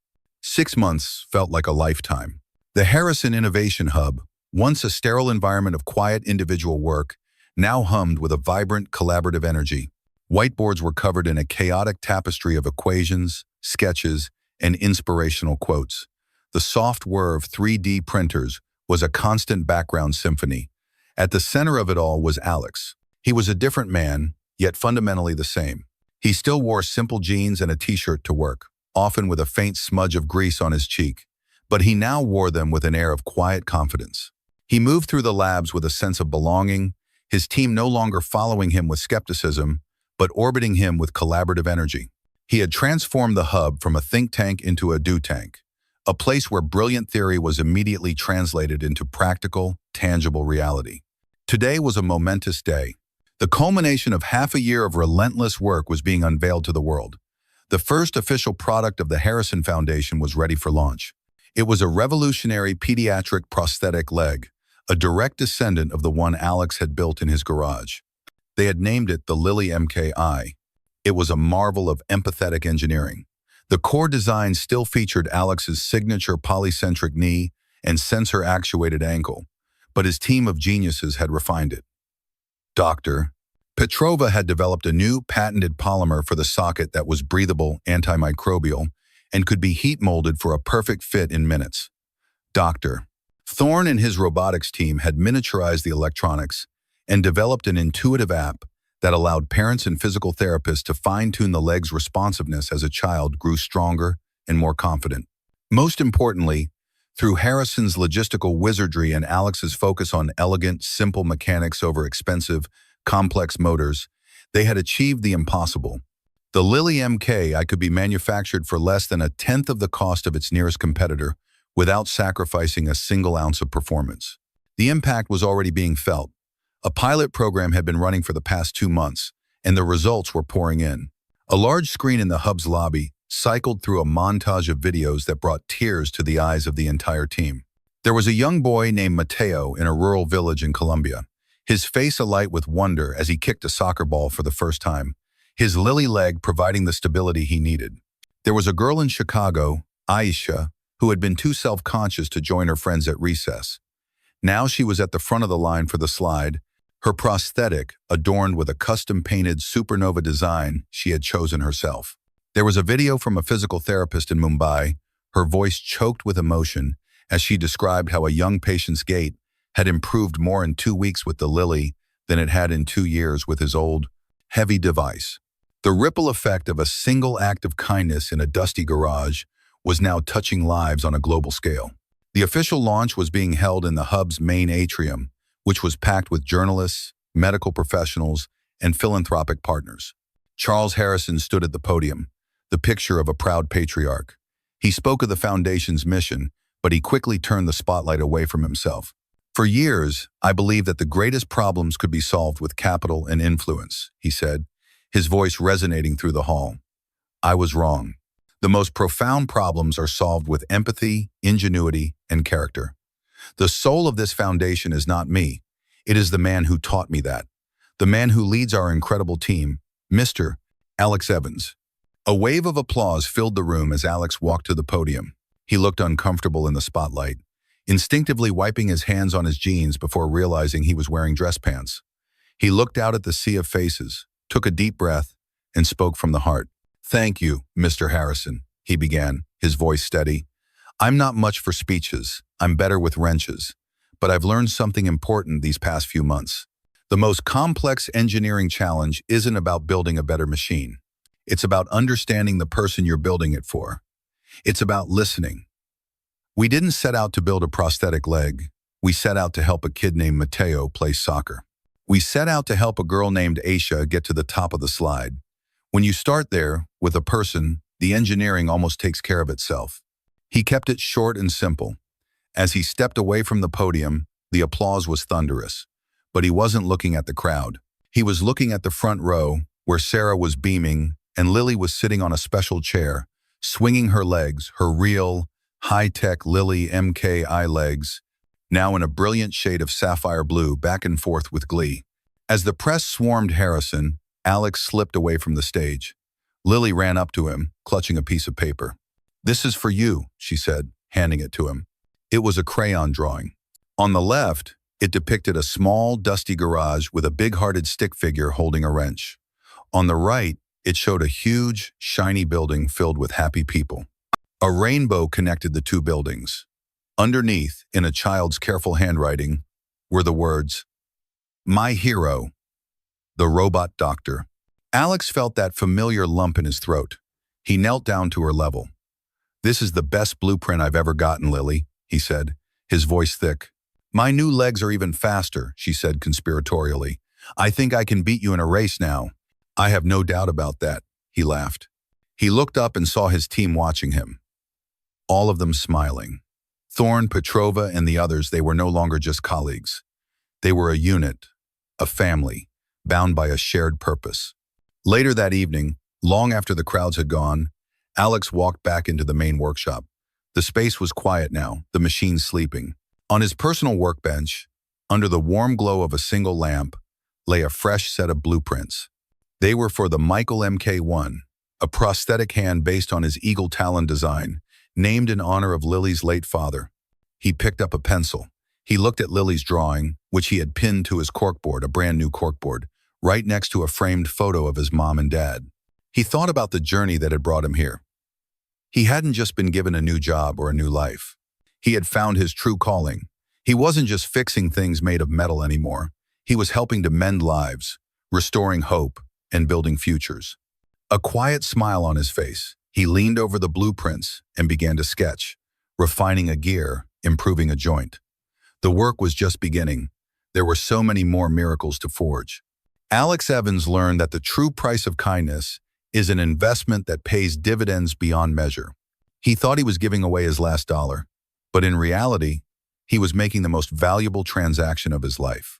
6 months felt like a lifetime. The Harrison Innovation Hub, once a sterile environment of quiet individual work, now hummed with a vibrant, collaborative energy. Whiteboards were covered in a chaotic tapestry of equations, sketches, and inspirational quotes. The soft whir of 3D printers was a constant background symphony. At the center of it all was Alex. He was a different man, yet fundamentally the same. He still wore simple jeans and a t-shirt to work, often with a faint smudge of grease on his cheek, but he now wore them with an air of quiet confidence. He moved through the labs with a sense of belonging, his team no longer following him with skepticism, but orbiting him with collaborative energy. He had transformed the hub from a think tank into a do tank, a place where brilliant theory was immediately translated into practical, tangible reality. Today was a momentous day. The culmination of half a year of relentless work was being unveiled to the world. The first official product of the Harrison Foundation was ready for launch. It was a revolutionary pediatric prosthetic leg, a direct descendant of the one Alex had built in his garage. They had named it the Lily MKI. It was a marvel of empathetic engineering. The core design still featured Alex's signature polycentric knee and sensor-actuated ankle, but his team of geniuses had refined it. Dr. Petrova had developed a new patented polymer for the socket that was breathable, antimicrobial, and could be heat-molded for a perfect fit in minutes. Dr. Thorne and his robotics team had miniaturized the electronics and developed an intuitive app that allowed parents and physical therapists to fine-tune the leg's responsiveness as a child grew stronger and more confident. Most importantly, through Harrison's logistical wizardry and Alex's focus on elegant, simple mechanics over expensive, complex motors, they had achieved the impossible. The Lily MKI could be manufactured for less than a tenth of the cost of its nearest competitor without sacrificing a single ounce of performance. The impact was already being felt. A pilot program had been running for the past 2 months, and the results were pouring in. A large screen in the hub's lobby cycled through a montage of videos that brought tears to the eyes of the entire team. There was a young boy named Mateo in a rural village in Colombia, his face alight with wonder as he kicked a soccer ball for the first time, his lily leg providing the stability he needed. There was a girl in Chicago, Aisha, who had been too self-conscious to join her friends at recess. Now she was at the front of the line for the slide, her prosthetic adorned with a custom-painted supernova design she had chosen herself. There was a video from a physical therapist in Mumbai, her voice choked with emotion as she described how a young patient's gait had improved more in 2 weeks with the Lily than it had in 2 years with his old, heavy device. The ripple effect of a single act of kindness in a dusty garage was now touching lives on a global scale. The official launch was being held in the hub's main atrium, which was packed with journalists, medical professionals, and philanthropic partners. Charles Harrison stood at the podium, the picture of a proud patriarch. He spoke of the foundation's mission, but he quickly turned the spotlight away from himself. For years, I believed that the greatest problems could be solved with capital and influence, he said, his voice resonating through the hall. I was wrong. The most profound problems are solved with empathy, ingenuity, and character. The soul of this foundation is not me. It is the man who taught me that. The man who leads our incredible team, Mr. Alex Evans. A wave of applause filled the room as Alex walked to the podium. He looked uncomfortable in the spotlight, instinctively wiping his hands on his jeans before realizing he was wearing dress pants. He looked out at the sea of faces, took a deep breath, and spoke from the heart. Thank you, Mr. Harrison, he began, his voice steady. I'm not much for speeches. I'm better with wrenches. But I've learned something important these past few months. The most complex engineering challenge isn't about building a better machine. It's about understanding the person you're building it for. It's about listening. We didn't set out to build a prosthetic leg. We set out to help a kid named Mateo play soccer. We set out to help a girl named Aisha get to the top of the slide. When you start there, with a person, the engineering almost takes care of itself. He kept it short and simple. As he stepped away from the podium, the applause was thunderous. But he wasn't looking at the crowd. He was looking at the front row, where Sarah was beaming and Lily was sitting on a special chair, swinging her legs, her real, high-tech Lily MKI legs, now in a brilliant shade of sapphire blue, back and forth with glee. As the press swarmed Harrison, Alex slipped away from the stage. Lily ran up to him, clutching a piece of paper. "This is for you," she said, handing it to him. It was a crayon drawing. On the left, it depicted a small, dusty garage with a big-hearted stick figure holding a wrench. On the right, it showed a huge, shiny building filled with happy people. A rainbow connected the two buildings. Underneath, in a child's careful handwriting, were the words, "My hero, the robot doctor." Alex felt that familiar lump in his throat. He knelt down to her level. "This is the best blueprint I've ever gotten, Lily," he said, his voice thick. "My new legs are even faster," she said conspiratorially. "I think I can beat you in a race now." "I have no doubt about that," he laughed. He looked up and saw his team watching him. All of them smiling. Thorne, Petrova, and the others, they were no longer just colleagues. They were a unit, a family, bound by a shared purpose. Later that evening, long after the crowds had gone, Alex walked back into the main workshop. The space was quiet now, the machine sleeping. On his personal workbench, under the warm glow of a single lamp, lay a fresh set of blueprints. They were for the Michael MK1, a prosthetic hand based on his eagle talon design, named in honor of Lily's late father. He picked up a pencil. He looked at Lily's drawing, which he had pinned to his corkboard, a brand new corkboard, right next to a framed photo of his mom and dad. He thought about the journey that had brought him here. He hadn't just been given a new job or a new life. He had found his true calling. He wasn't just fixing things made of metal anymore. He was helping to mend lives, restoring hope, and building futures. A quiet smile on his face, he leaned over the blueprints and began to sketch, refining a gear, improving a joint. The work was just beginning. There were so many more miracles to forge. Alex Evans learned that the true price of kindness is an investment that pays dividends beyond measure. He thought he was giving away his last dollar, but in reality, he was making the most valuable transaction of his life.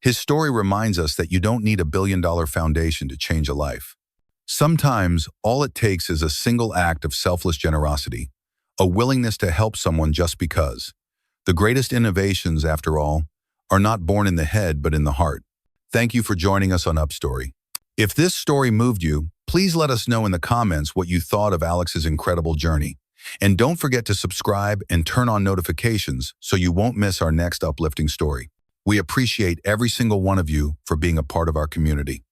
His story reminds us that you don't need a billion-dollar foundation to change a life. Sometimes, all it takes is a single act of selfless generosity, a willingness to help someone just because. The greatest innovations, after all, are not born in the head but in the heart. Thank you for joining us on UpStory. If this story moved you, please let us know in the comments what you thought of Alex's incredible journey. And don't forget to subscribe and turn on notifications so you won't miss our next uplifting story. We appreciate every single one of you for being a part of our community.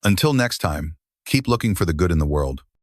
Until next time, keep looking for the good in the world.